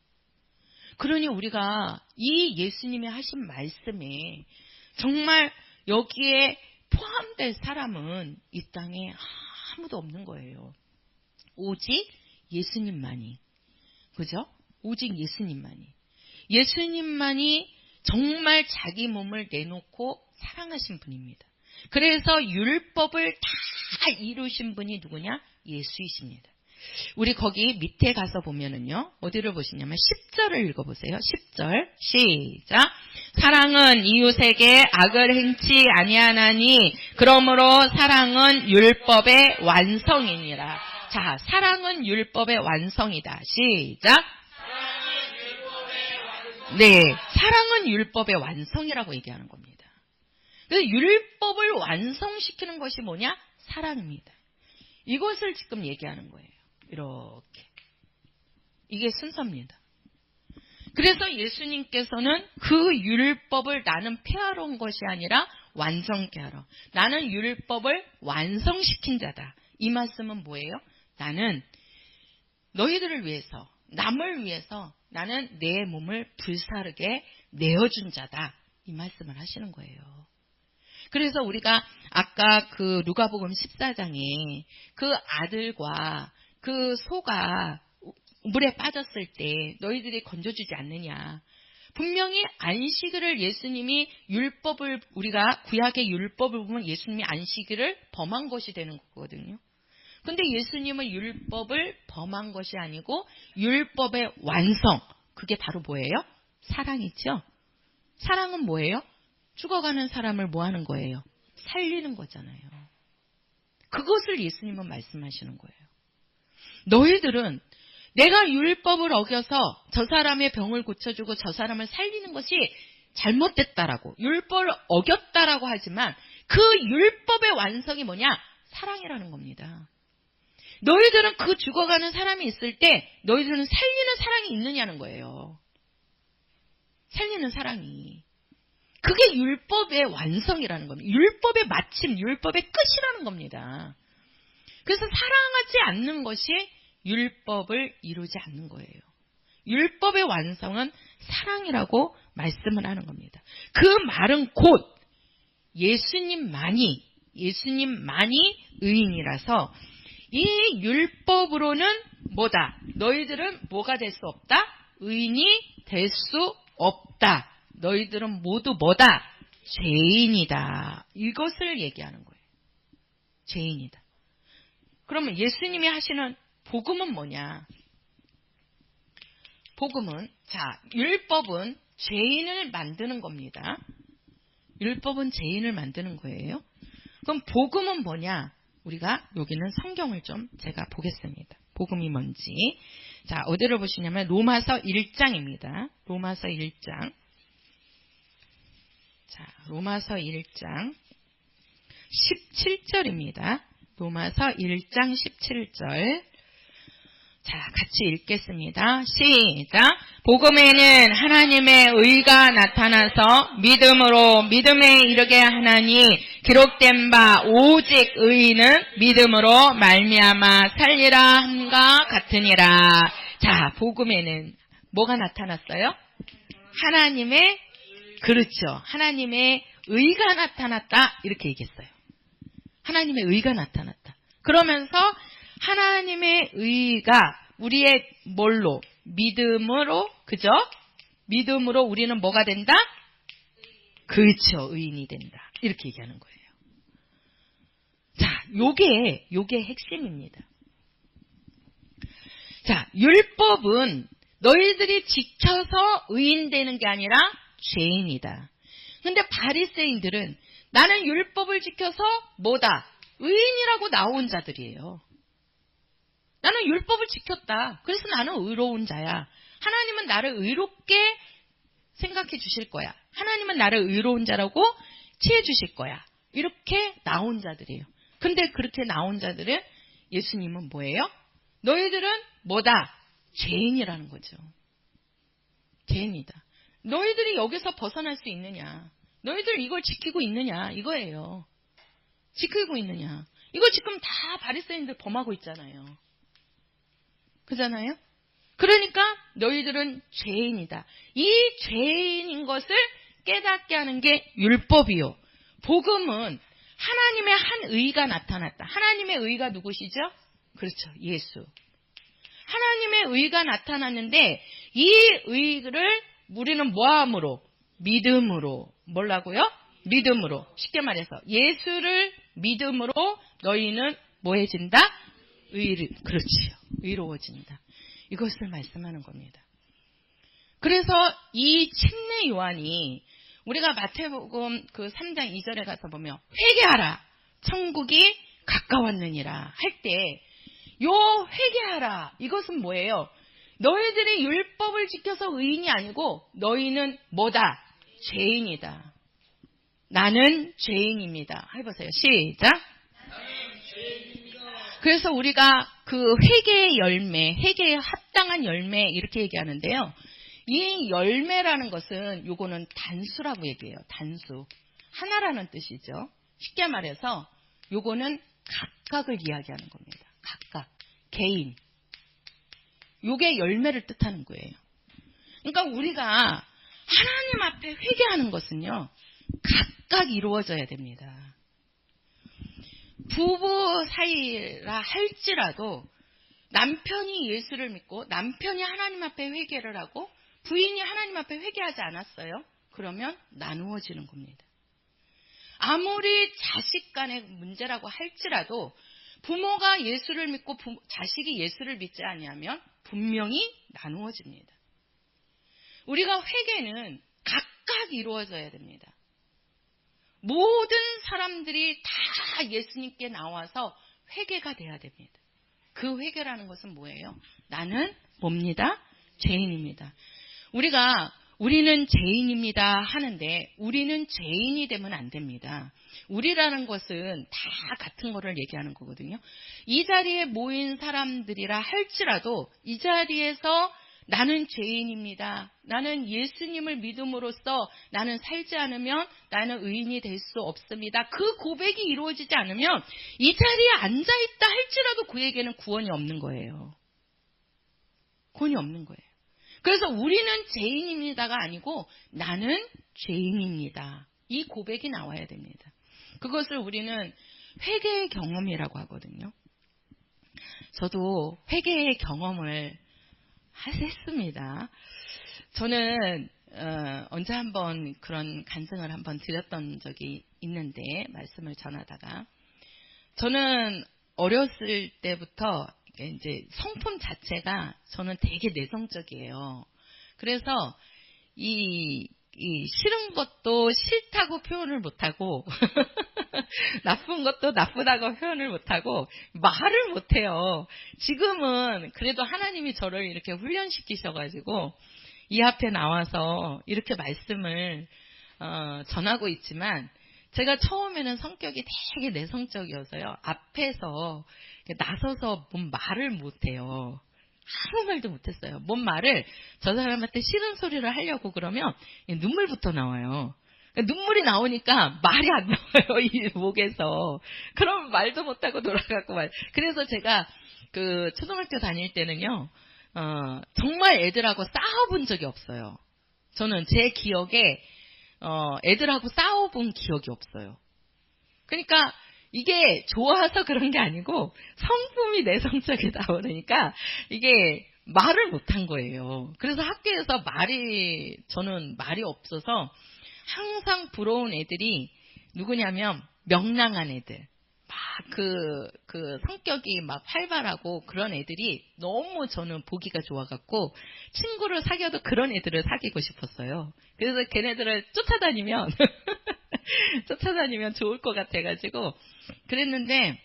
그러니 우리가 이 예수님이 하신 말씀에 정말 여기에 포함될 사람은 이 땅에 아무도 없는 거예요. 오직 예수님만이. 그죠? 오직 예수님만이. 예수님만이 정말 자기 몸을 내놓고 사랑하신 분입니다. 그래서 율법을 다 이루신 분이 누구냐? 예수이십니다. 우리 거기 밑에 가서 보면은요. 어디를 보시냐면 10절을 읽어보세요. 10절 시작. 사랑은 이웃에게 악을 행치 아니하나니 그러므로 사랑은 율법의 완성이니라. 자, 사랑은 율법의 완성이다. 시작. 네, 사랑은 율법의 완성이라고 얘기하는 겁니다. 그래서 율법을 완성시키는 것이 뭐냐? 사랑입니다. 이것을 지금 얘기하는 거예요. 이렇게. 이게 순서입니다. 그래서 예수님께서는 그 율법을 나는 폐하러 온 것이 아니라 완성케 하러. 나는 율법을 완성시킨 자다. 이 말씀은 뭐예요? 나는 너희들을 위해서, 남을 위해서 나는 내 몸을 불사르게 내어준 자다. 이 말씀을 하시는 거예요. 그래서 우리가 아까 그 누가복음 14장에 그 아들과 그 소가 물에 빠졌을 때 너희들이 건져주지 않느냐. 분명히 안식일을 예수님이 율법을 우리가 구약의 율법을 보면 예수님이 안식일을 범한 것이 되는 거거든요. 근데 예수님은 율법을 범한 것이 아니고 율법의 완성. 그게 바로 뭐예요? 사랑이죠. 사랑은 뭐예요? 죽어가는 사람을 뭐 하는 거예요? 살리는 거잖아요. 그것을 예수님은 말씀하시는 거예요. 너희들은 내가 율법을 어겨서 저 사람의 병을 고쳐주고 저 사람을 살리는 것이 잘못됐다라고 율법을 어겼다라고 하지만 그 율법의 완성이 뭐냐? 사랑이라는 겁니다. 너희들은 그 죽어가는 사람이 있을 때 너희들은 살리는 사랑이 있느냐는 거예요. 살리는 사랑이. 그게 율법의 완성이라는 겁니다. 율법의 마침, 율법의 끝이라는 겁니다. 그래서 사랑하지 않는 것이 율법을 이루지 않는 거예요. 율법의 완성은 사랑이라고 말씀을 하는 겁니다. 그 말은 곧 예수님만이 의인이라서 이 율법으로는 뭐다? 너희들은 뭐가 될 수 없다? 의인이 될 수 없다. 너희들은 모두 뭐다? 죄인이다. 이것을 얘기하는 거예요. 죄인이다. 그러면 예수님이 하시는 복음은 뭐냐? 복음은, 자, 율법은 죄인을 만드는 겁니다. 율법은 죄인을 만드는 거예요. 그럼 복음은 뭐냐? 우리가 여기는 성경을 좀 제가 보겠습니다. 복음이 뭔지. 자, 어디를 보시냐면 로마서 1장입니다. 로마서 1장. 자, 로마서 1장. 17절입니다. 로마서 1장 17절. 자, 같이 읽겠습니다. 시작. 복음에는 하나님의 의가 나타나서 믿음으로 믿음에 이르게 하나니 기록된 바 오직 의인은 믿음으로 말미암아 살리라 함과 같으니라. 자, 복음에는 뭐가 나타났어요? 하나님의, 그렇죠. 하나님의 의가 나타났다. 이렇게 얘기했어요. 하나님의 의가 나타났다. 그러면서 하나님의 의가 우리의 뭘로? 믿음으로, 그죠? 믿음으로 우리는 뭐가 된다? 그렇죠. 의인이 된다. 이렇게 얘기하는 거예요. 자, 요게 핵심입니다. 자, 율법은 너희들이 지켜서 의인 되는 게 아니라 죄인이다. 근데 바리새인들은 나는 율법을 지켜서 뭐다? 의인이라고 나온 자들이에요. 나는 율법을 지켰다. 그래서 나는 의로운 자야. 하나님은 나를 의롭게 생각해 주실 거야. 하나님은 나를 의로운 자라고 취해 주실 거야. 이렇게 나온 자들이에요. 근데 그렇게 나온 자들은 예수님은 뭐예요? 너희들은 뭐다? 죄인이라는 거죠. 죄인이다. 너희들이 여기서 벗어날 수 있느냐? 너희들 이걸 지키고 있느냐? 이거예요. 지키고 있느냐? 이거 지금 다 바리새인들 범하고 있잖아요. 그잖아요? 그러니까 너희들은 죄인이다. 이 죄인인 것을 깨닫게 하는 게 율법이요. 복음은 하나님의 한 의가 나타났다. 하나님의 의가 누구시죠? 그렇죠. 예수. 하나님의 의가 나타났는데 이 의를 우리는 뭐함으로? 믿음으로. 뭐라고요? 믿음으로. 쉽게 말해서 예수를 믿음으로 너희는 뭐해진다? 그렇지요. 의로워진다. 이것을 말씀하는 겁니다. 그래서 이 침례 요한이 우리가 마태복음 그 3장 2절에 가서 보면 회개하라. 천국이 가까웠느니라 할 때 요 회개하라. 이것은 뭐예요? 너희들이 율법을 지켜서 의인이 아니고 너희는 뭐다? 죄인이다. 나는 죄인입니다. 해보세요. 시작. 그래서 우리가 그 회개의 열매, 회개에 합당한 열매 이렇게 얘기하는데요. 이 열매라는 것은 요거는 단수라고 얘기해요. 단수. 하나라는 뜻이죠. 쉽게 말해서 요거는 각각을 이야기하는 겁니다. 각각. 개인. 요게 열매를 뜻하는 거예요. 그러니까 우리가 하나님 앞에 회개하는 것은요. 각각 이루어져야 됩니다. 부부 사이라 할지라도 남편이 예수를 믿고 남편이 하나님 앞에 회개를 하고 부인이 하나님 앞에 회개하지 않았어요. 그러면 나누어지는 겁니다. 아무리 자식 간의 문제라고 할지라도 부모가 예수를 믿고 자식이 예수를 믿지 아니하면 분명히 나누어집니다. 우리가 회개는 각각 이루어져야 됩니다. 모든 사람들이 다 예수님께 나와서 회개가 돼야 됩니다. 그 회개라는 것은 뭐예요? 나는 뭡니다? 죄인입니다. 우리는 죄인입니다 하는데 우리는 죄인이 되면 안 됩니다. 우리라는 것은 다 같은 거를 얘기하는 거거든요. 이 자리에 모인 사람들이라 할지라도 이 자리에서 나는 죄인입니다. 나는 예수님을 믿음으로써 나는 살지 않으면 나는 의인이 될 수 없습니다. 그 고백이 이루어지지 않으면 이 자리에 앉아있다 할지라도 그에게는 구원이 없는 거예요. 구원이 없는 거예요. 그래서 우리는 죄인입니다가 아니고 나는 죄인입니다. 이 고백이 나와야 됩니다. 그것을 우리는 회개의 경험이라고 하거든요. 저도 회개의 경험을 했습니다. 저는 언제 한번 그런 간증을 한번 드렸던 적이 있는데 말씀을 전하다가 저는 어렸을 때부터 이제 성품 자체가 저는 되게 내성적이에요. 그래서 이 싫은 것도 싫다고 표현을 못하고 나쁜 것도 나쁘다고 표현을 못하고 말을 못해요. 지금은 그래도 하나님이 저를 이렇게 훈련시키셔가지고 이 앞에 나와서 이렇게 말씀을 전하고 있지만 제가 처음에는 성격이 되게 내성적이어서요. 앞에서 나서서 뭔 말을 못해요. 아무 말도 못했어요. 뭔 말을 저 사람한테 싫은 소리를 하려고 그러면 눈물부터 나와요. 눈물이 나오니까 말이 안 나와요. 이 목에서. 그럼 말도 못하고 돌아가고 말. 그래서 제가 그 초등학교 다닐 때는요. 정말 애들하고 싸워본 적이 없어요. 저는 제 기억에 애들하고 싸워본 기억이 없어요. 그러니까 이게 좋아서 그런 게 아니고 성품이 내성적이다 그러니까 이게 말을 못한 거예요. 그래서 학교에서 저는 말이 없어서 항상 부러운 애들이 누구냐면 명랑한 애들. 막 그 성격이 막 활발하고 그런 애들이 너무 저는 보기가 좋아갖고 친구를 사귀어도 그런 애들을 사귀고 싶었어요. 그래서 걔네들을 쫓아다니면 좋을 것 같아가지고 그랬는데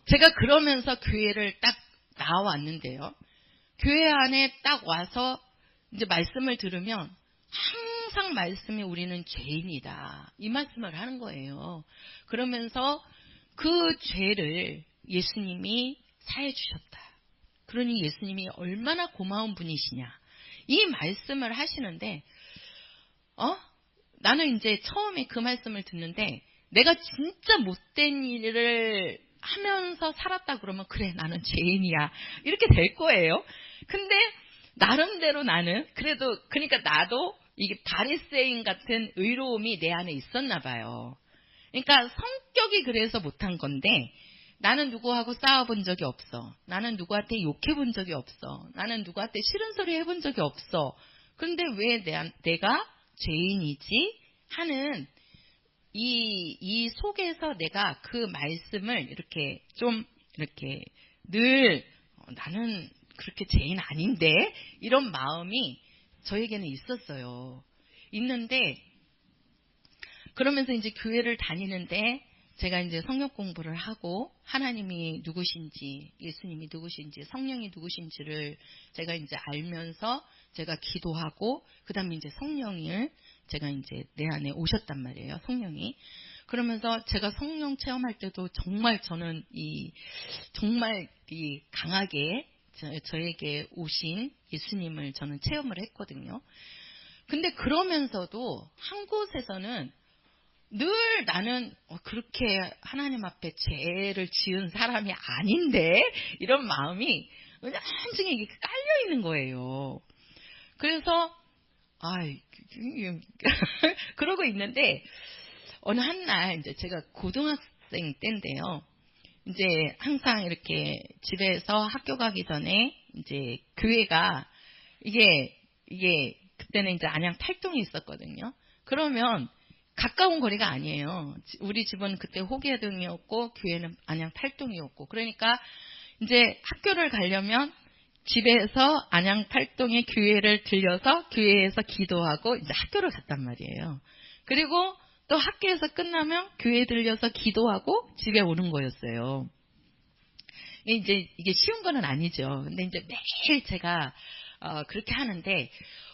제가 그러면서 교회를 딱 나왔는데요. 교회 안에 딱 와서 이제 말씀을 들으면 항상 말씀이 우리는 죄인이다. 이 말씀을 하는 거예요. 그러면서 그 죄를 예수님이 사해 주셨다. 그러니 예수님이 얼마나 고마운 분이시냐. 이 말씀을 하시는데 나는 이제 처음에 그 말씀을 듣는데 내가 진짜 못된 일을 하면서 살았다 그러면 그래 나는 죄인이야. 이렇게 될 거예요. 근데 나름대로 나는 그래도 그러니까 나도 이게 바리새인 같은 의로움이 내 안에 있었나 봐요. 그러니까 성격이 그래서 못한 건데 나는 누구하고 싸워본 적이 없어. 나는 누구한테 욕해본 적이 없어. 나는 누구한테 싫은 소리 해본 적이 없어. 그런데 왜 내가 죄인이지? 하는 이 속에서 내가 그 말씀을 이렇게 좀 이렇게 늘 나는 그렇게 죄인 아닌데 이런 마음이 저에게는 있었어요. 있는데 그러면서 이제 교회를 다니는데 제가 이제 성경 공부를 하고 하나님이 누구신지, 예수님이 누구신지, 성령이 누구신지를 제가 이제 알면서 제가 기도하고 그다음에 이제 성령을 제가 이제 내 안에 오셨단 말이에요. 성령이. 그러면서 제가 성령 체험할 때도 정말 저는 정말 강하게 저에게 오신 예수님을 저는 체험을 했거든요. 근데 그러면서도 한 곳에서는 늘 나는 그렇게 하나님 앞에 죄를 지은 사람이 아닌데 이런 마음이 온종일 이렇게 깔려 있는 거예요. 그래서 그러고 있는데 어느 한날 이제 제가 고등학생 때인데요. 이제 항상 이렇게 집에서 학교 가기 전에 이제 교회가 이게 그때는 이제 안양 탈동이 있었거든요. 그러면 가까운 거리가 아니에요. 우리 집은 그때 호계동이었고 교회는 안양 탈동이었고 그러니까 이제 학교를 가려면 집에서 안양 탈동의 교회를 들려서 교회에서 기도하고 이제 학교를 갔단 말이에요. 그리고 또 학교에서 끝나면 교회 들려서 기도하고 집에 오는 거였어요. 이제 이게 쉬운 건 아니죠. 근데 이제 매일 제가 그렇게 하는데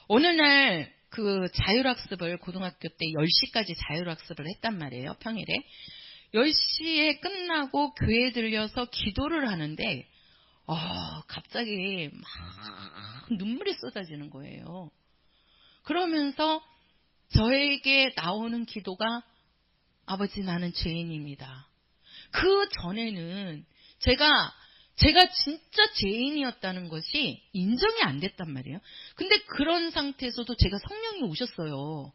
어느 날 그 자율학습을 고등학교 때 10시까지 자율학습을 했단 말이에요. 평일에. 10시에 끝나고 교회 들려서 기도를 하는데 갑자기 막 눈물이 쏟아지는 거예요. 그러면서 저에게 나오는 기도가 아버지 나는 죄인입니다. 그 전에는 제가 진짜 죄인이었다는 것이 인정이 안 됐단 말이에요. 근데 그런 상태에서도 제가 성령이 오셨어요.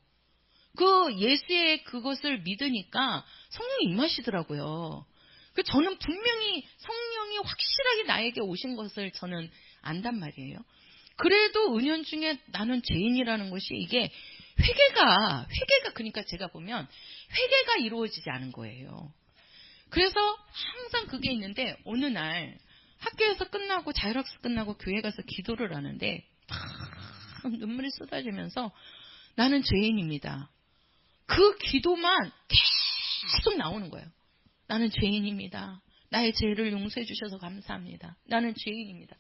그 예수의 그것을 믿으니까 성령이 임하시더라고요. 저는 분명히 성령이 확실하게 나에게 오신 것을 저는 안단 말이에요. 그래도 은연중에 나는 죄인이라는 것이 이게 회개가 그러니까 제가 보면 회개가 이루어지지 않은 거예요. 그래서 항상 그게 있는데 어느 날 학교에서 끝나고 자율학습 끝나고 교회 가서 기도를 하는데 눈물이 쏟아지면서 나는 죄인입니다. 그 기도만 계속 나오는 거예요. 나는 죄인입니다. 나의 죄를 용서해 주셔서 감사합니다. 나는 죄인입니다.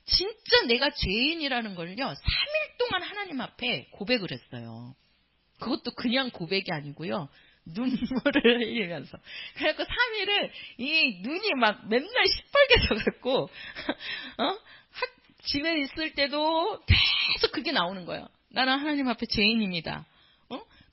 진짜 내가 죄인이라는 걸요 3일 동안 하나님 앞에 고백을 했어요. 그것도 그냥 고백이 아니고요. 눈물을 흘리면서. 그래갖고 3일을 이 눈이 막 맨날 시뻘게 져갖고, 집에 있을 때도 계속 그게 나오는 거예요. 나는 하나님 앞에 죄인입니다.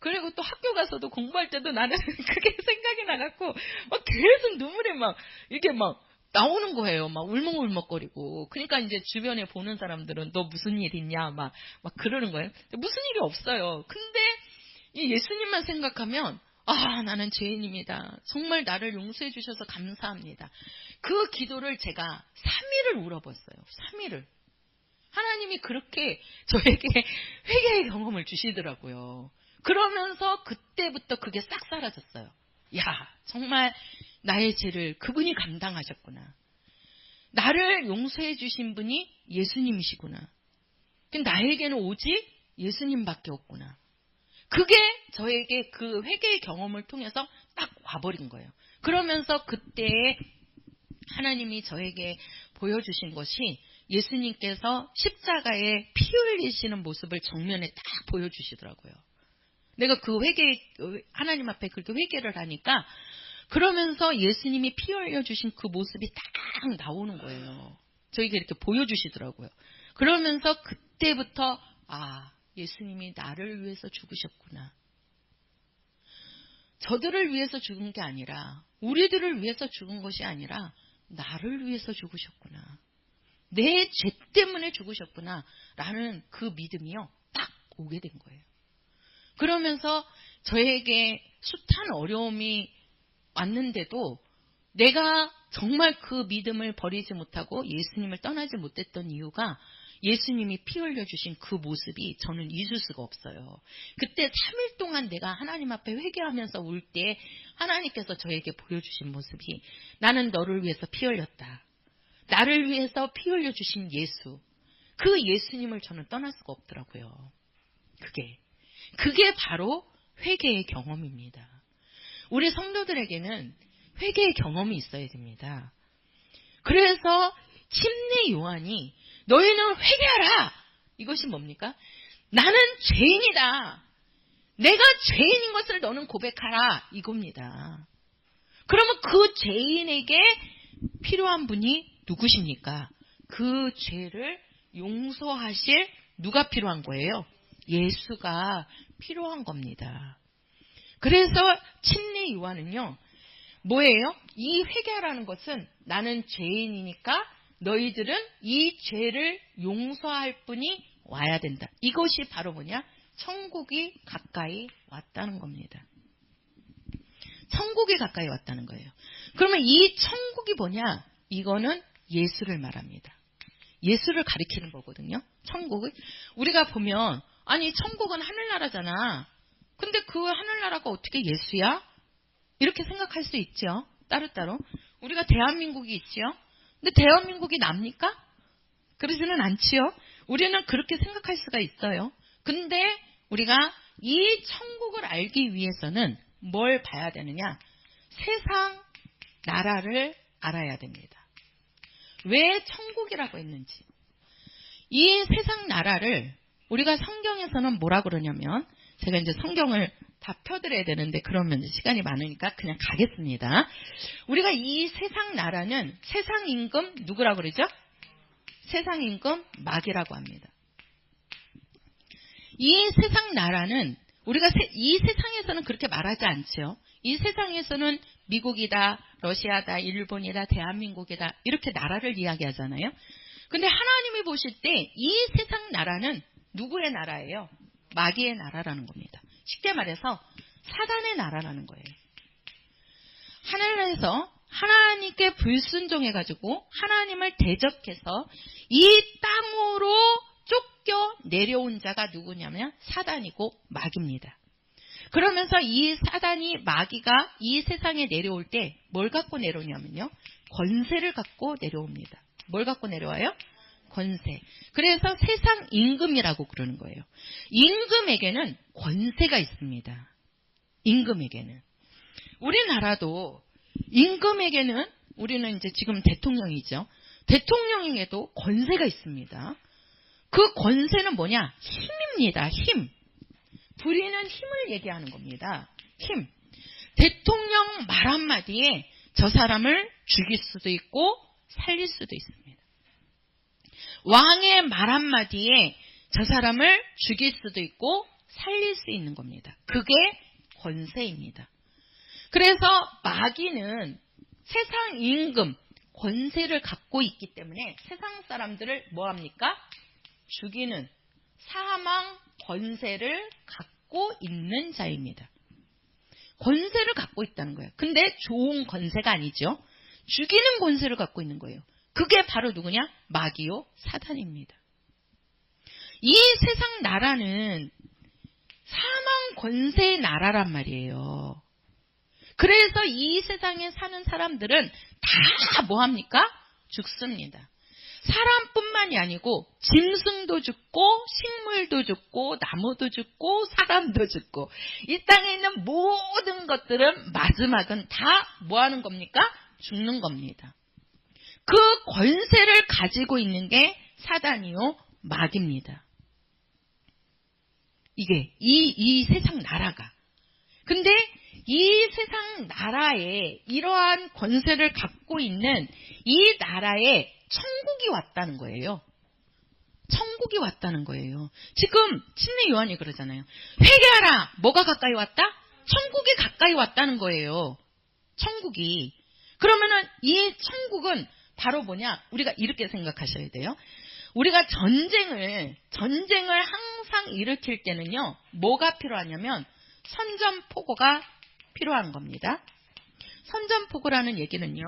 그리고 또 학교 가서도 공부할 때도 나는 그게 생각이 나갖고, 막 계속 눈물이 막, 이게 막 나오는 거예요. 막 울먹울먹거리고. 그러니까 이제 주변에 보는 사람들은 너 무슨 일 있냐? 막 그러는 거예요. 무슨 일이 없어요. 근데 이 예수님만 생각하면, 나는 죄인입니다. 정말 나를 용서해 주셔서 감사합니다. 그 기도를 제가 3일을 울어봤어요. 3일을. 하나님이 그렇게 저에게 회개의 경험을 주시더라고요. 그러면서 그때부터 그게 싹 사라졌어요. 야, 정말 나의 죄를 그분이 감당하셨구나. 나를 용서해 주신 분이 예수님이시구나. 나에게는 오직 예수님밖에 없구나. 그게 저에게 그 회개의 경험을 통해서 딱 와버린 거예요. 그러면서 그때 하나님이 저에게 보여주신 것이 예수님께서 십자가에 피 흘리시는 모습을 정면에 딱 보여주시더라고요. 내가 그 하나님 앞에 그렇게 회개를 하니까 그러면서 예수님이 피 흘려주신 그 모습이 딱 나오는 거예요. 저에게 이렇게 보여주시더라고요. 그러면서 그때부터 예수님이 나를 위해서 죽으셨구나. 저들을 위해서 죽은 게 아니라 우리들을 위해서 죽은 것이 아니라 나를 위해서 죽으셨구나. 내 죄 때문에 죽으셨구나 라는 그 믿음이요 딱 오게 된 거예요. 그러면서 저에게 숱한 어려움이 왔는데도 내가 정말 그 믿음을 버리지 못하고 예수님을 떠나지 못했던 이유가 예수님이 피 흘려주신 그 모습이 저는 잊을 수가 없어요. 그때 3일 동안 내가 하나님 앞에 회개하면서 울 때 하나님께서 저에게 보여주신 모습이 나는 너를 위해서 피 흘렸다. 나를 위해서 피 흘려주신 예수. 그 예수님을 저는 떠날 수가 없더라고요. 그게 바로 회개의 경험입니다. 우리 성도들에게는 회개의 경험이 있어야 됩니다. 그래서 침례 요한이 너희는 회개하라. 이것이 뭡니까? 나는 죄인이다. 내가 죄인인 것을 너는 고백하라. 이겁니다. 그러면 그 죄인에게 필요한 분이 누구십니까? 그 죄를 용서하실 누가 필요한 거예요? 예수가 필요한 겁니다. 그래서 침례 요한은요. 뭐예요? 이 회개하라는 것은 나는 죄인이니까 너희들은 이 죄를 용서할 분이 와야 된다. 이것이 바로 뭐냐? 천국이 가까이 왔다는 겁니다. 천국이 가까이 왔다는 거예요. 그러면 이 천국이 뭐냐? 이거는 예수를 말합니다. 예수를 가리키는 거거든요. 천국을. 우리가 보면 아니 천국은 하늘나라잖아. 근데 그 하늘나라가 어떻게 예수야? 이렇게 생각할 수 있죠. 따로따로. 우리가 대한민국이 있죠. 근데 대한민국이 납니까? 그러지는 않지요. 우리는 그렇게 생각할 수가 있어요. 근데 우리가 이 천국을 알기 위해서는 뭘 봐야 되느냐? 세상 나라를 알아야 됩니다. 왜 천국이라고 했는지. 이 세상 나라를 우리가 성경에서는 뭐라 그러냐면 제가 이제 성경을 다 펴드려야 되는데 그러면 시간이 많으니까 그냥 가겠습니다. 우리가 이 세상 나라는 세상 임금 누구라고 그러죠? 세상 임금 마귀라고 합니다. 이 세상 나라는 우리가 이 세상에서는 그렇게 말하지 않죠. 이 세상에서는 미국이다, 러시아다, 일본이다, 대한민국이다 이렇게 나라를 이야기하잖아요. 근데 하나님이 보실 때 이 세상 나라는 누구의 나라예요? 마귀의 나라라는 겁니다. 쉽게 말해서 사단의 나라라는 거예요. 하늘에서 하나님께 불순종해가지고 하나님을 대적해서 이 땅으로 쫓겨 내려온 자가 누구냐면 사단이고 마귀입니다. 그러면서 이 사단이 마귀가 이 세상에 내려올 때 뭘 갖고 내려오냐면요. 권세를 갖고 내려옵니다. 뭘 갖고 내려와요? 권세. 그래서 세상 임금이라고 그러는 거예요. 임금에게는 권세가 있습니다. 임금에게는. 우리나라도 임금에게는 우리는 이제 지금 대통령이죠. 대통령에게도 권세가 있습니다. 그 권세는 뭐냐? 힘입니다. 힘. 부리는 힘을 얘기하는 겁니다. 힘. 대통령 말 한마디에 저 사람을 죽일 수도 있고 살릴 수도 있습니다. 왕의 말 한마디에 저 사람을 죽일 수도 있고 살릴 수 있는 겁니다. 그게 권세입니다. 그래서 마귀는 세상 임금, 권세를 갖고 있기 때문에 세상 사람들을 뭐합니까? 죽이는 사망 권세를 갖고 있는 자입니다. 권세를 갖고 있다는 거예요. 근데 좋은 권세가 아니죠. 죽이는 권세를 갖고 있는 거예요. 그게 바로 누구냐? 마귀요, 사단입니다. 이 세상 나라는 사망 권세의 나라란 말이에요. 그래서 이 세상에 사는 사람들은 다 뭐합니까? 죽습니다. 사람뿐만이 아니고 짐승도 죽고 식물도 죽고 나무도 죽고 사람도 죽고 이 땅에 있는 모든 것들은 마지막은 다 뭐하는 겁니까? 죽는 겁니다. 그 권세를 가지고 있는 게 사단이요, 마귀입니다. 이게 이 세상 나라가. 근데 이 세상 나라에 이러한 권세를 갖고 있는 이 나라에 천국이 왔다는 거예요. 천국이 왔다는 거예요. 지금 침례 요한이 그러잖아요. 회개하라. 뭐가 가까이 왔다? 천국이 가까이 왔다는 거예요. 천국이. 그러면은 이 천국은 바로 뭐냐? 우리가 이렇게 생각하셔야 돼요. 우리가 전쟁을 항상 일으킬 때는요, 뭐가 필요하냐면 선전포고가 필요한 겁니다. 선전포고라는 얘기는요,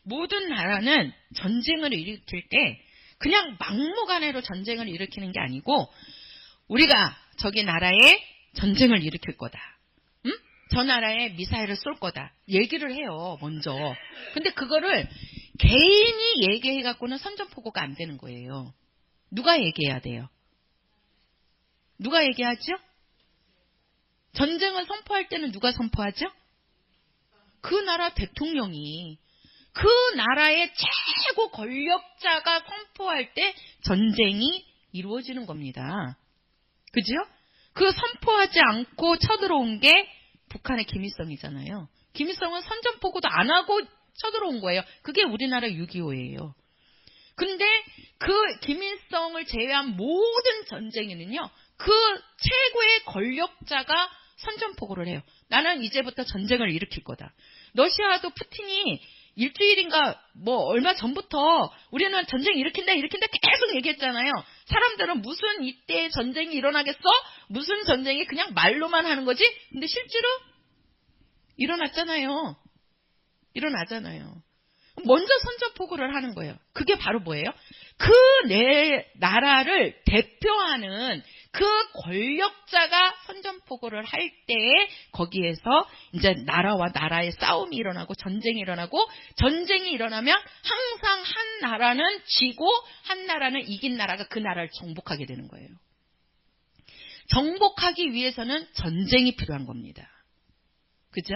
모든 나라는 전쟁을 일으킬 때 그냥 막무가내로 전쟁을 일으키는 게 아니고 우리가 저기 나라에 전쟁을 일으킬 거다. 응? 저 나라에 미사일을 쏠 거다. 얘기를 해요, 먼저. 근데 그거를 개인이 얘기해갖고는 선전포고가 안 되는 거예요. 누가 얘기해야 돼요? 누가 얘기하죠? 전쟁을 선포할 때는 누가 선포하죠? 그 나라 대통령이, 그 나라의 최고 권력자가 선포할 때 전쟁이 이루어지는 겁니다. 그죠? 그 선포하지 않고 쳐들어온 게 북한의 김일성이잖아요. 김일성은 선전포고도 안 하고 쳐들어온 거예요. 그게 우리나라 6.25예요. 근데 그 김일성을 제외한 모든 전쟁에는요, 그 최고의 권력자가 선전포고를 해요. 나는 이제부터 전쟁을 일으킬 거다. 러시아도 푸틴이 일주일인가 뭐 얼마 전부터 우리는 전쟁 일으킨다 계속 얘기했잖아요. 사람들은 무슨 이때 전쟁이 일어나겠어? 무슨 전쟁이 그냥 말로만 하는 거지? 근데 실제로 일어나잖아요. 먼저 선전포고를 하는 거예요. 그게 바로 뭐예요? 그 내 나라를 대표하는 그 권력자가 선전포고를 할 때에 거기에서 이제 나라와 나라의 싸움이 일어나고 전쟁이 일어나고, 전쟁이 일어나면 항상 한 나라는 지고 한 나라는 이긴 나라가 그 나라를 정복하게 되는 거예요. 정복하기 위해서는 전쟁이 필요한 겁니다. 그죠?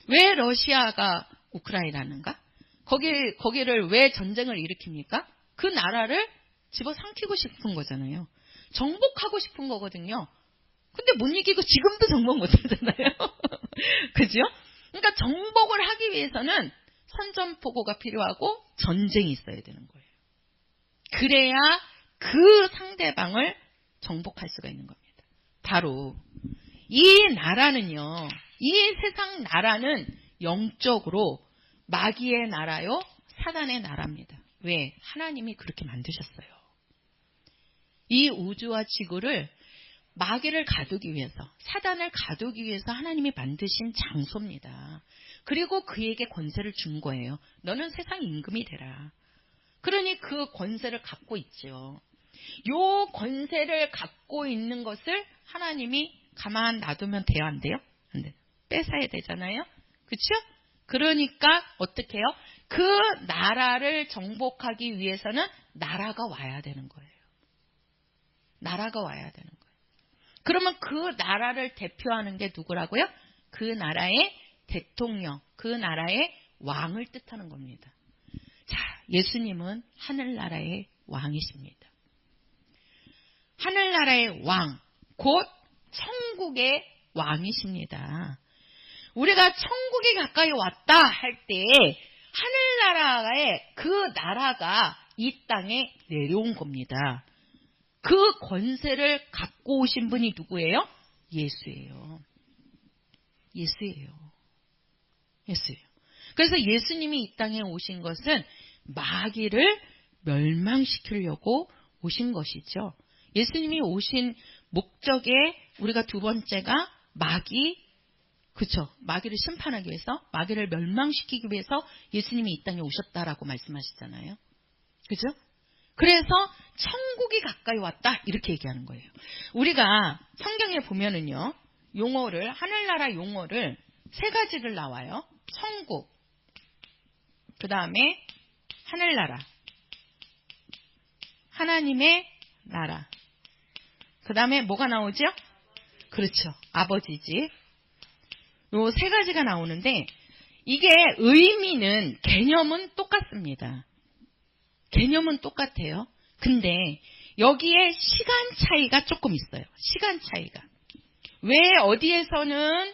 왜 러시아가 우크라이나인가? 거기를 왜 전쟁을 일으킵니까? 그 나라를 집어삼키고 싶은 거잖아요. 정복하고 싶은 거거든요. 근데 못 이기고 지금도 정복 못 하잖아요. 그죠? 그러니까 정복을 하기 위해서는 선전포고가 필요하고 전쟁이 있어야 되는 거예요. 그래야 그 상대방을 정복할 수가 있는 겁니다. 바로 이 나라는요, 이 세상 나라는 영적으로 마귀의 나라요, 사단의 나라입니다. 왜? 하나님이 그렇게 만드셨어요. 이 우주와 지구를 마귀를 가두기 위해서, 사단을 가두기 위해서 하나님이 만드신 장소입니다. 그리고 그에게 권세를 준 거예요. 너는 세상 임금이 되라. 그러니 그 권세를 갖고 있죠. 요 권세를 갖고 있는 것을 하나님이 가만 놔두면 돼요, 안 돼요? 안 돼요. 뺏어야 되잖아요. 그렇죠? 그러니까 어떻게 해요? 그 나라를 정복하기 위해서는 나라가 와야 되는 거예요. 나라가 와야 되는 거예요. 그러면 그 나라를 대표하는 게 누구라고요? 그 나라의 대통령, 그 나라의 왕을 뜻하는 겁니다. 자, 예수님은 하늘나라의 왕이십니다. 하늘나라의 왕, 곧 천국의 왕이십니다. 우리가 천국이 가까이 왔다 할 때 하늘나라의 그 나라가 이 땅에 내려온 겁니다. 그 권세를 갖고 오신 분이 누구예요? 예수예요. 예수예요. 예수예요. 그래서 예수님이 이 땅에 오신 것은 마귀를 멸망시키려고 오신 것이죠. 예수님이 오신 목적에 우리가 두 번째가 그쵸? 마귀를 심판하기 위해서, 마귀를 멸망시키기 위해서 예수님이 이 땅에 오셨다라고 말씀하시잖아요. 그죠? 그래서 천국이 가까이 왔다 이렇게 얘기하는 거예요. 우리가 성경에 보면은요, 하늘나라 용어를 세 가지를 나와요. 천국, 그 다음에 하늘나라, 하나님의 나라, 그 다음에 뭐가 나오죠? 그렇죠. 아버지지. 요 세 가지가 나오는데 이게 의미는, 개념은 똑같습니다. 개념은 똑같아요. 근데 여기에 시간 차이가 조금 있어요. 시간 차이가. 왜 어디에서는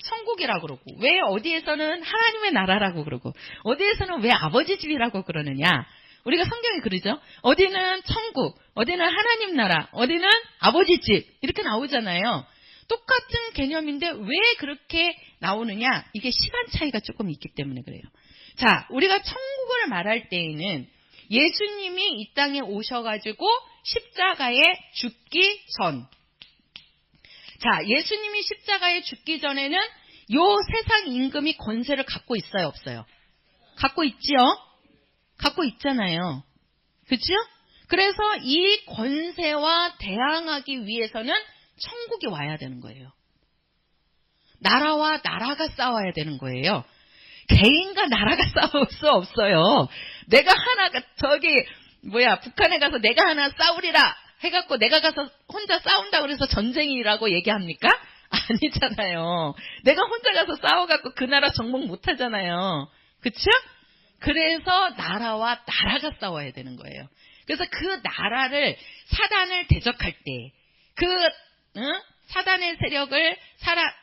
천국이라고 그러고, 왜 어디에서는 하나님의 나라라고 그러고, 어디에서는 왜 아버지 집이라고 그러느냐. 우리가 성경에 그러죠. 어디는 천국, 어디는 하나님 나라, 어디는 아버지 집 이렇게 나오잖아요. 똑같은 개념인데 왜 그렇게 나오느냐. 이게 시간 차이가 조금 있기 때문에 그래요. 자, 우리가 천국을 말할 때에는 예수님이 이 땅에 오셔가지고 십자가에 죽기 전. 자, 예수님이 십자가에 죽기 전에는 요 세상 임금이 권세를 갖고 있어요, 없어요? 갖고 있지요? 갖고 있잖아요. 그죠? 그래서 이 권세와 대항하기 위해서는 천국이 와야 되는 거예요. 나라와 나라가 싸워야 되는 거예요. 개인과 나라가 싸울 수 없어요. 내가 하나가 북한에 가서 내가 하나 싸우리라 해갖고 내가 가서 혼자 싸운다 그래서 전쟁이라고 얘기합니까? 아니잖아요. 내가 혼자 가서 싸워갖고 그 나라 정복 못하잖아요. 그쵸? 그래서 나라와 나라가 싸워야 되는 거예요. 그래서 그 나라를, 사단을 대적할 때, 사단의 세력을,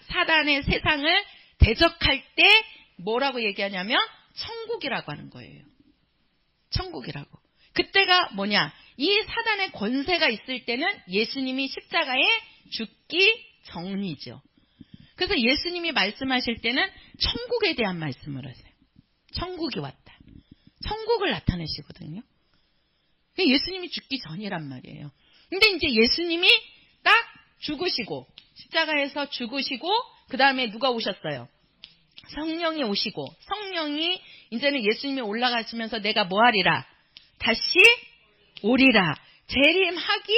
사단의 세상을 대적할 때 뭐라고 얘기하냐면 천국이라고 하는 거예요. 천국이라고. 그때가 뭐냐? 이 사단의 권세가 있을 때는 예수님이 십자가에 죽기 전이죠. 그래서 예수님이 말씀하실 때는 천국에 대한 말씀을 하세요. 천국이 왔다. 천국을 나타내시거든요. 예수님이 죽기 전이란 말이에요. 근데 이제 예수님이 딱 죽으시고, 십자가에서 죽으시고, 그 다음에 누가 오셨어요? 성령이 오시고, 성령이 이제는 예수님이 올라가시면서 내가 뭐 하리라? 다시 오리라. 재림하기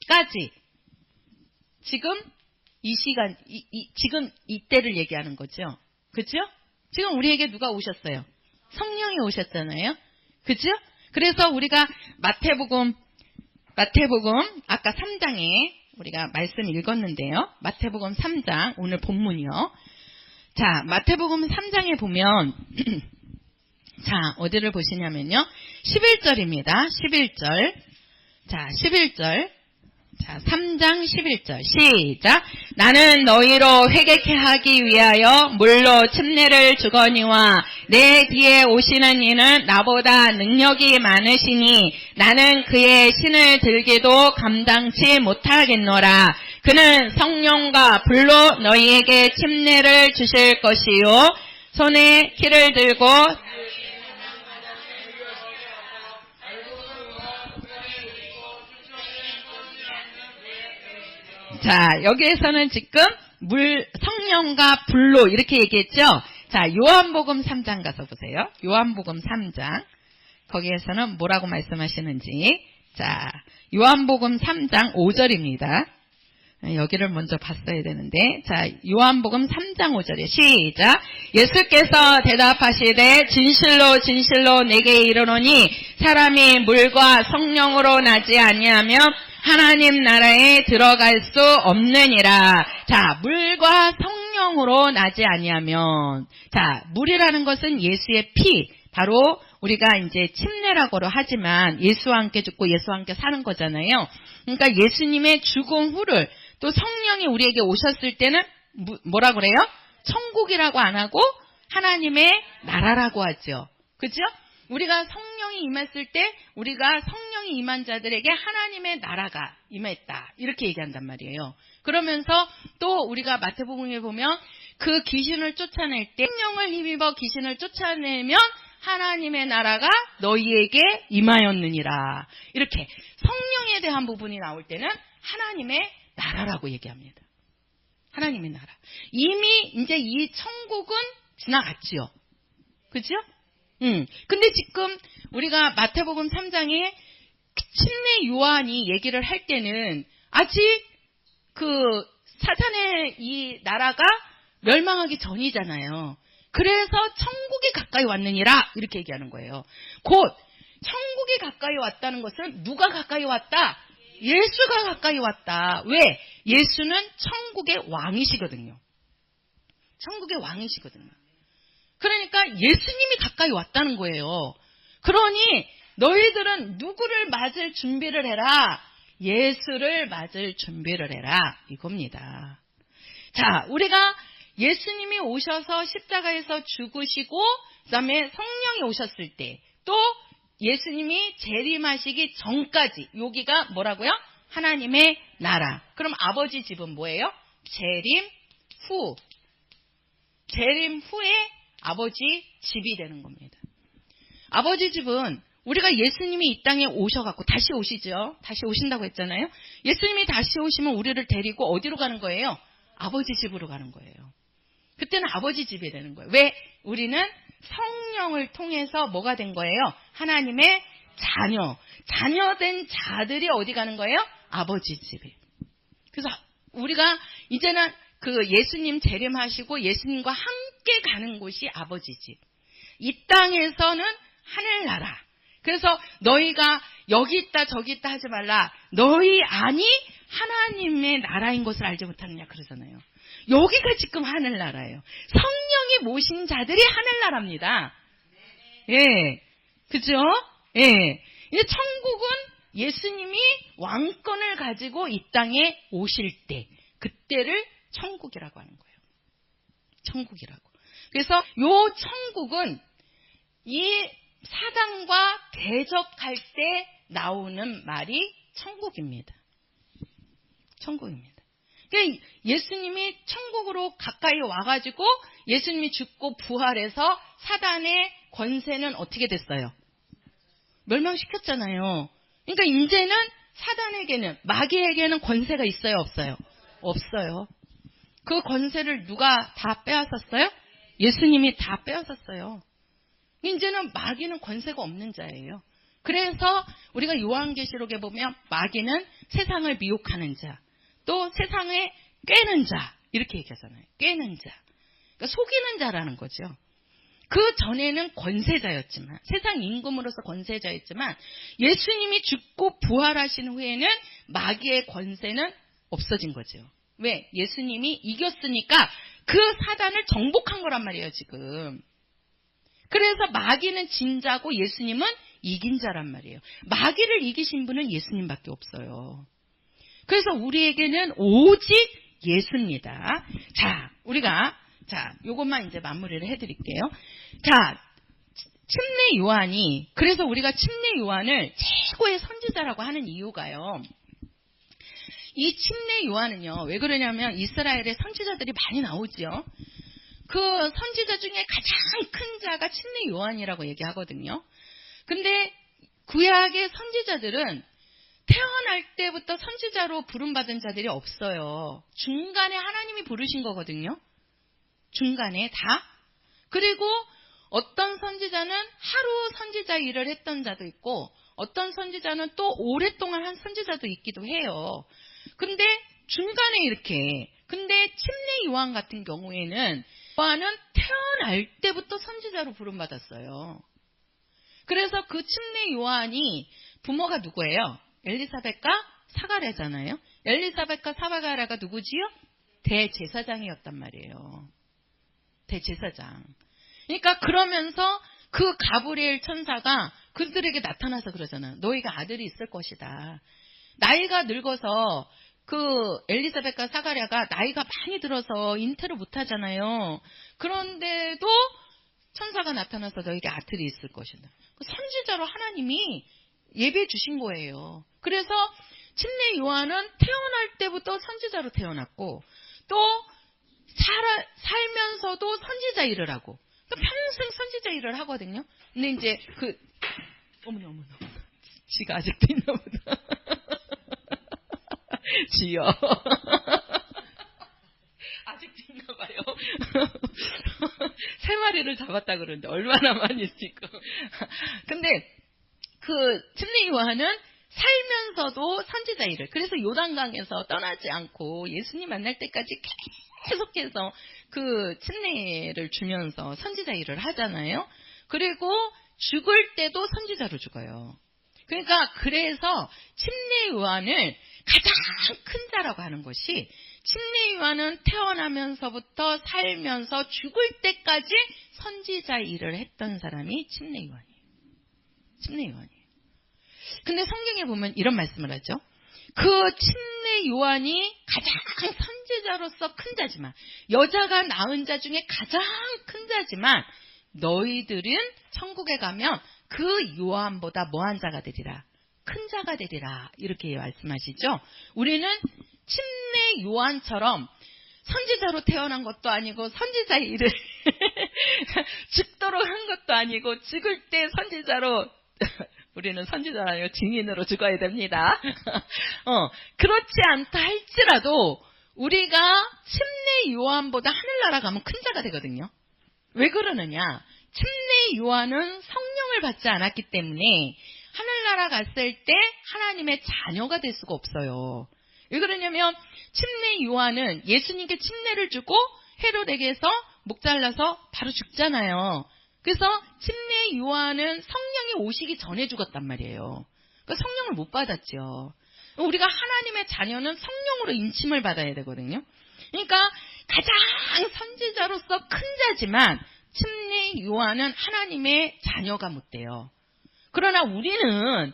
전까지. 지금 이 시간, 지금 이때를 얘기하는 거죠. 그죠? 지금 우리에게 누가 오셨어요? 성령이 오셨잖아요. 그죠? 그래서 우리가 마태복음 아까 3장에 우리가 말씀 읽었는데요. 마태복음 3장, 오늘 본문이요. 자, 마태복음 3장에 보면 자, 어디를 보시냐면요. 11절입니다. 11절. 자, 11절. 자, 3장 11절. 시작. 나는 너희로 회개케 하기 위하여 물로 침례를 주거니와 내 뒤에 오시는 이는 나보다 능력이 많으시니 나는 그의 신을 들기도 감당치 못하겠노라. 그는 성령과 불로 너희에게 침례를 주실 것이요 손에 키를 들고 자, 여기에서는 지금 성령과 불로 이렇게 얘기했죠. 자, 요한복음 3장 가서 보세요. 요한복음 3장. 거기에서는 뭐라고 말씀하시는지. 자, 요한복음 3장 5절입니다. 여기를 먼저 봤어야 되는데. 자, 요한복음 3장 5절이에요. 시작. 예수께서 대답하시되 진실로 진실로 내게 이르노니 사람이 물과 성령으로 나지 아니하면 하나님 나라에 들어갈 수 없느니라. 자, 물과 성령으로 나지 아니하면. 자, 물이라는 것은 예수의 피. 바로 우리가 이제 침례라고도 하지만 예수와 함께 죽고 예수와 함께 사는 거잖아요. 그러니까 예수님의 죽음 후를 또 성령이 우리에게 오셨을 때는 뭐라 그래요? 천국이라고 안 하고 하나님의 나라라고 하죠. 그죠? 우리가 성령이 임했을 때 우리가 성령이 임한 자들에게 하나님의 나라가 임했다. 이렇게 얘기한단 말이에요. 그러면서 또 우리가 마태복음에 보면 그 귀신을 쫓아낼 때 성령을 힘입어 귀신을 쫓아내면 하나님의 나라가 너희에게 임하였느니라. 이렇게 성령에 대한 부분이 나올 때는 하나님의 나라라고 얘기합니다. 하나님의 나라. 이미 이제 이 천국은 지나갔지요. 그죠? 근데 지금 우리가 마태복음 3장에 침례 요한이 얘기를 할 때는 아직 그 사탄의 이 나라가 멸망하기 전이잖아요. 그래서 천국이 가까이 왔느니라 이렇게 얘기하는 거예요. 곧 천국이 가까이 왔다는 것은 누가 가까이 왔다? 예수가 가까이 왔다. 왜? 예수는 천국의 왕이시거든요. 천국의 왕이시거든요. 그러니까 예수님이 가까이 왔다는 거예요. 그러니 너희들은 누구를 맞을 준비를 해라? 예수를 맞을 준비를 해라. 이겁니다. 자, 우리가 예수님이 오셔서 십자가에서 죽으시고 그다음에 성령이 오셨을 때 또 예수님이 재림하시기 전까지 여기가 뭐라고요? 하나님의 나라. 그럼 아버지 집은 뭐예요? 재림 후. 재림 후에 아버지 집이 되는 겁니다. 아버지 집은 우리가 예수님이 이 땅에 오셔갖고 다시 오시죠. 다시 오신다고 했잖아요. 예수님이 다시 오시면 우리를 데리고 어디로 가는 거예요? 아버지 집으로 가는 거예요. 그때는 아버지 집이 되는 거예요. 왜? 우리는 성령을 통해서 뭐가 된 거예요? 하나님의 자녀. 자녀된 자들이 어디 가는 거예요? 아버지 집에. 그래서 우리가 이제는 그 예수님 재림하시고 예수님과 함께 가는 곳이 아버지 집. 이 땅에서는 하늘나라. 그래서 너희가 여기 있다 저기 있다 하지 말라. 너희 안이 하나님의 나라인 것을 알지 못하느냐 그러잖아요. 여기가 지금 하늘나라예요. 성령이 모신 자들이 하늘나라입니다. 예, 그죠? 예. 이제 천국은 예수님이 왕권을 가지고 이 땅에 오실 때, 그때를 천국이라고 하는 거예요. 천국이라고. 그래서 요 천국은 이 사단과 대적할 때 나오는 말이 천국입니다. 천국입니다. 그러니까 예수님이 천국으로 가까이 와가지고 예수님이 죽고 부활해서 사단의 권세는 어떻게 됐어요? 멸망시켰잖아요. 그러니까 이제는 사단에게는, 마귀에게는 권세가 있어요, 없어요? 없어요. 그 권세를 누가 다 빼앗았어요? 예수님이 다 빼앗았어요. 이제는 마귀는 권세가 없는 자예요. 그래서 우리가 요한계시록에 보면 마귀는 세상을 미혹하는 자, 또 세상에 꿰는 자, 이렇게 얘기하잖아요. 꿰는 자. 그러니까 속이는 자라는 거죠. 그 전에는 권세자였지만, 세상 임금으로서 권세자였지만 예수님이 죽고 부활하신 후에는 마귀의 권세는 없어진 거죠. 왜? 예수님이 이겼으니까 그 사단을 정복한 거란 말이에요, 지금. 그래서 마귀는 진 자고 예수님은 이긴 자란 말이에요. 마귀를 이기신 분은 예수님밖에 없어요. 그래서 우리에게는 오직 예수입니다. 자, 우리가 요것만 이제 마무리를 해드릴게요. 자, 침례 요한이, 그래서 우리가 침례 요한을 최고의 선지자라고 하는 이유가요. 이 침례 요한은요, 왜 그러냐면 이스라엘에 선지자들이 많이 나오죠. 그 선지자 중에 가장 큰 자가 침례 요한이라고 얘기하거든요. 근데 구약의 선지자들은 태어날 때부터 선지자로 부름받은 자들이 없어요. 중간에 하나님이 부르신 거거든요. 중간에 다. 그리고 어떤 선지자는 하루 선지자 일을 했던 자도 있고 어떤 선지자는 또 오랫동안 한 선지자도 있기도 해요. 근데 중간에 이렇게. 근데 침례 요한 같은 경우에는 요한은 태어날 때부터 선지자로 부름받았어요. 그래서 그 침례 요한이 부모가 누구예요? 엘리사벳과 사가랴잖아요. 엘리사벳과 사가랴가 누구지요? 대제사장이었단 말이에요. 대제사장. 그러니까 그러면서 그 가브리엘 천사가 그들에게 나타나서 그러잖아. 너희가 아들이 있을 것이다. 나이가 늙어서 그 엘리사벳과 사가랴가 나이가 많이 들어서 잉태를 못하잖아요. 그런데도 천사가 나타나서 너에게 아들이 있을 것이다. 선지자로 하나님이 예비해 주신 거예요. 그래서 침례 요한은 태어날 때부터 선지자로 태어났고 또 살면서도 선지자 일을 하고 또 평생 선지자 일을 하거든요. 근데 이제 어머나 지가 아직도 있나 보다. 지요. 아직도 있나 봐요. 세 마리를 잡았다 그러는데 얼마나 많이 있을까. 근데 그 침례 요한은 살면서도 선지자 일을, 그래서 요단강에서 떠나지 않고 예수님 만날 때까지 계속해서 그 침례를 주면서 선지자 일을 하잖아요. 그리고 죽을 때도 선지자로 죽어요. 그러니까 그래서 침례 요한을 가장 큰 자라고 하는 것이, 침례 요한은 태어나면서부터 살면서 죽을 때까지 선지자 일을 했던 사람이 침례 요한이에요. 침례 요한이에요. 근데 성경에 보면 이런 말씀을 하죠. 그 침례 요한이 가장 선지자로서 큰 자지만, 여자가 낳은 자 중에 가장 큰 자지만, 너희들은 천국에 가면 그 요한보다 뭐한 자가 되리라? 큰 자가 되리라. 이렇게 말씀하시죠. 우리는 침례 요한처럼 선지자로 태어난 것도 아니고 선지자 일을 죽도록 한 것도 아니고, 죽을 때 선지자로 우리는 선지자가 아니고 증인으로 죽어야 됩니다. 그렇지 않다 할지라도 우리가 침례 요한보다 하늘나라 가면 큰 자가 되거든요. 왜 그러느냐? 침례 요한은 성령을 받지 않았기 때문에 하늘나라 갔을 때 하나님의 자녀가 될 수가 없어요. 왜 그러냐면 침례 요한은 예수님께 침례를 주고 헤롯에게서 목 잘라서 바로 죽잖아요. 그래서 침례 요한은 성령이 오시기 전에 죽었단 말이에요. 그러니까 성령을 못 받았죠. 우리가 하나님의 자녀는 성령으로 인침을 받아야 되거든요. 그러니까 가장 선지자로서 큰 자지만 침례 요한은 하나님의 자녀가 못 돼요. 그러나 우리는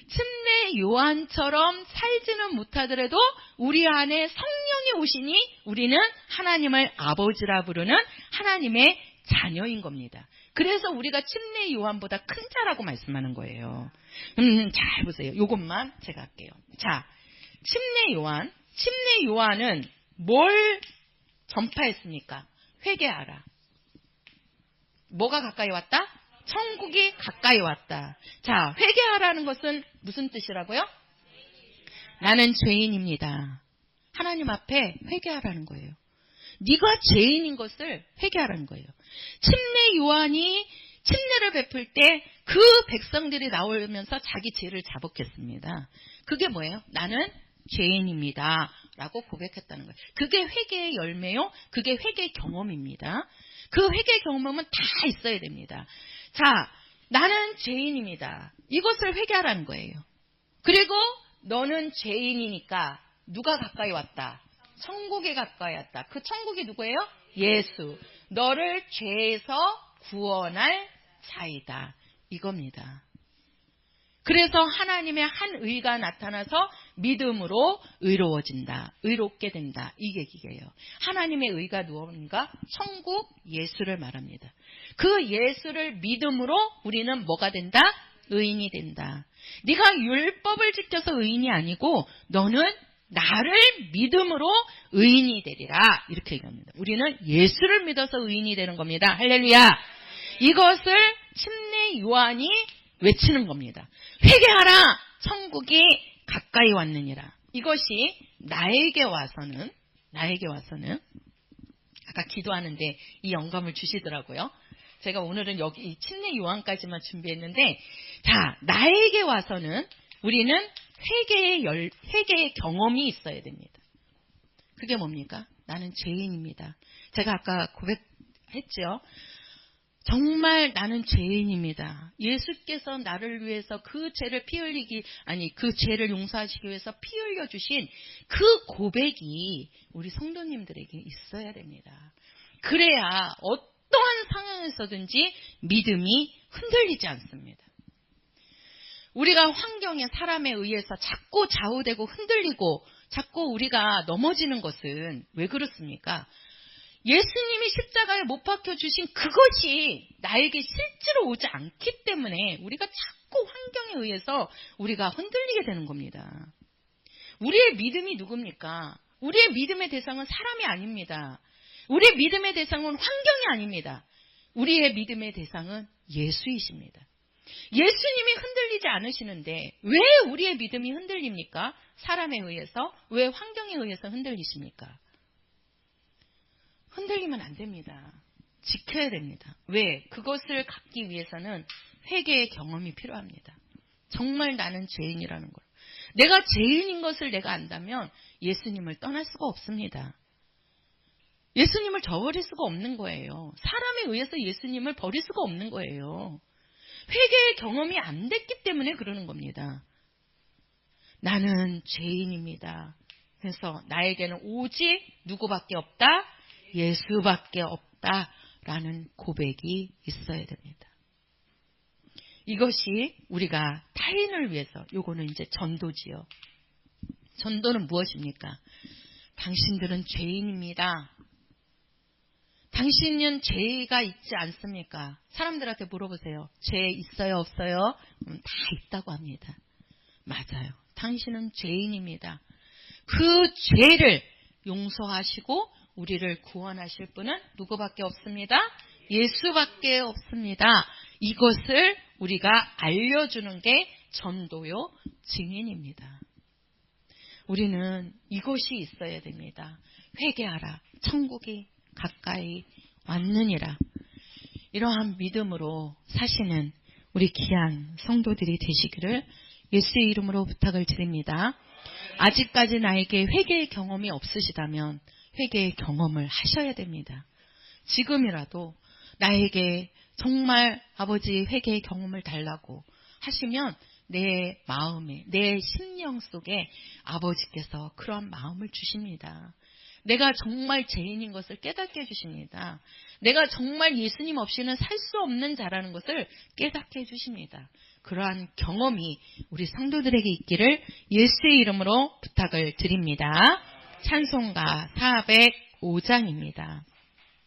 침례 요한처럼 살지는 못하더라도 우리 안에 성령이 오시니 우리는 하나님을 아버지라 부르는 하나님의 자녀인 겁니다. 그래서 우리가 침례 요한보다 큰 자라고 말씀하는 거예요. 잘 보세요. 이것만 제가 할게요. 자, 침례 요한은 뭘 전파했습니까? 회개하라. 뭐가 가까이 왔다? 천국이 가까이 왔다. 자, 회개하라는 것은 무슨 뜻이라고요? 나는 죄인입니다. 하나님 앞에 회개하라는 거예요. 네가 죄인인 것을 회개하라는 거예요. 침례 요한이 침례를 베풀 때 그 백성들이 나오면서 자기 죄를 자복했습니다. 그게 뭐예요? 나는 죄인입니다 라고 고백했다는 거예요. 그게 회개의 열매요. 그게 회개의 경험입니다. 그 회개의 경험은 다 있어야 됩니다. 자, 나는 죄인입니다. 이것을 회개하라는 거예요. 그리고 너는 죄인이니까 누가 가까이 왔다? 천국에 가까이 왔다. 그 천국이 누구예요? 예수. 너를 죄에서 구원할 자이다. 이겁니다. 그래서 하나님의 한 의가 나타나서 믿음으로 의로워진다. 의롭게 된다. 이게 기계예요. 하나님의 의가 누군가? 천국 예수를 말합니다. 그 예수를 믿음으로 우리는 뭐가 된다? 의인이 된다. 네가 율법을 지켜서 의인이 아니고 너는 나를 믿음으로 의인이 되리라. 이렇게 얘기합니다. 우리는 예수를 믿어서 의인이 되는 겁니다. 할렐루야. 이것을 침례 요한이 외치는 겁니다. 회개하라! 천국이 가까이 왔느니라. 이것이 나에게 와서는 아까 기도하는데 이 영감을 주시더라고요. 제가 오늘은 여기 이 침례 요한까지만 준비했는데, 자, 나에게 와서는 우리는 회개의 경험이 있어야 됩니다. 그게 뭡니까? 나는 죄인입니다. 제가 아까 고백했죠. 정말 나는 죄인입니다. 예수께서 나를 위해서 그 죄를 그 죄를 용서하시기 위해서 피 흘려 주신 그 고백이 우리 성도님들에게 있어야 됩니다. 그래야 어떠한 상황에서든지 믿음이 흔들리지 않습니다. 우리가 환경에 사람에 의해서 자꾸 좌우되고 흔들리고 자꾸 우리가 넘어지는 것은 왜 그렇습니까? 예수님이 십자가에 못 박혀주신 그것이 나에게 실제로 오지 않기 때문에 우리가 자꾸 환경에 의해서 우리가 흔들리게 되는 겁니다. 우리의 믿음이 누굽니까? 우리의 믿음의 대상은 사람이 아닙니다. 우리의 믿음의 대상은 환경이 아닙니다. 우리의 믿음의 대상은 예수이십니다. 예수님이 흔들리지 않으시는데 왜 우리의 믿음이 흔들립니까? 사람에 의해서, 왜 환경에 의해서 흔들리십니까? 흔들리면 안 됩니다. 지켜야 됩니다. 왜? 그것을 갖기 위해서는 회개의 경험이 필요합니다. 정말 나는 죄인이라는 걸. 내가 죄인인 것을 내가 안다면 예수님을 떠날 수가 없습니다. 예수님을 저버릴 수가 없는 거예요. 사람에 의해서 예수님을 버릴 수가 없는 거예요. 회개의 경험이 안 됐기 때문에 그러는 겁니다. 나는 죄인입니다. 그래서 나에게는 오직 누구밖에 없다? 예수밖에 없다라는 고백이 있어야 됩니다. 이것이 우리가 타인을 위해서, 요거는 이제 전도지요. 전도는 무엇입니까? 당신들은 죄인입니다. 당신은 죄가 있지 않습니까? 사람들한테 물어보세요. 죄 있어요, 없어요? 다 있다고 합니다. 맞아요. 당신은 죄인입니다. 그 죄를 용서하시고 우리를 구원하실 분은 누구밖에 없습니다. 예수밖에 없습니다. 이것을 우리가 알려주는 게 전도요, 증인입니다. 우리는 이것이 있어야 됩니다. 회개하라. 천국이 가까이 왔느니라. 이러한 믿음으로 사시는 우리 귀한 성도들이 되시기를 예수의 이름으로 부탁을 드립니다. 아직까지 나에게 회개의 경험이 없으시다면 회개의 경험을 하셔야 됩니다. 지금이라도 나에게 정말 아버지 회개의 경험을 달라고 하시면 내 마음에, 내 심령 속에 아버지께서 그러한 마음을 주십니다. 내가 정말 죄인인 것을 깨닫게 해주십니다. 내가 정말 예수님 없이는 살 수 없는 자라는 것을 깨닫게 해주십니다. 그러한 경험이 우리 성도들에게 있기를 예수의 이름으로 부탁을 드립니다. 찬송가 405장입니다.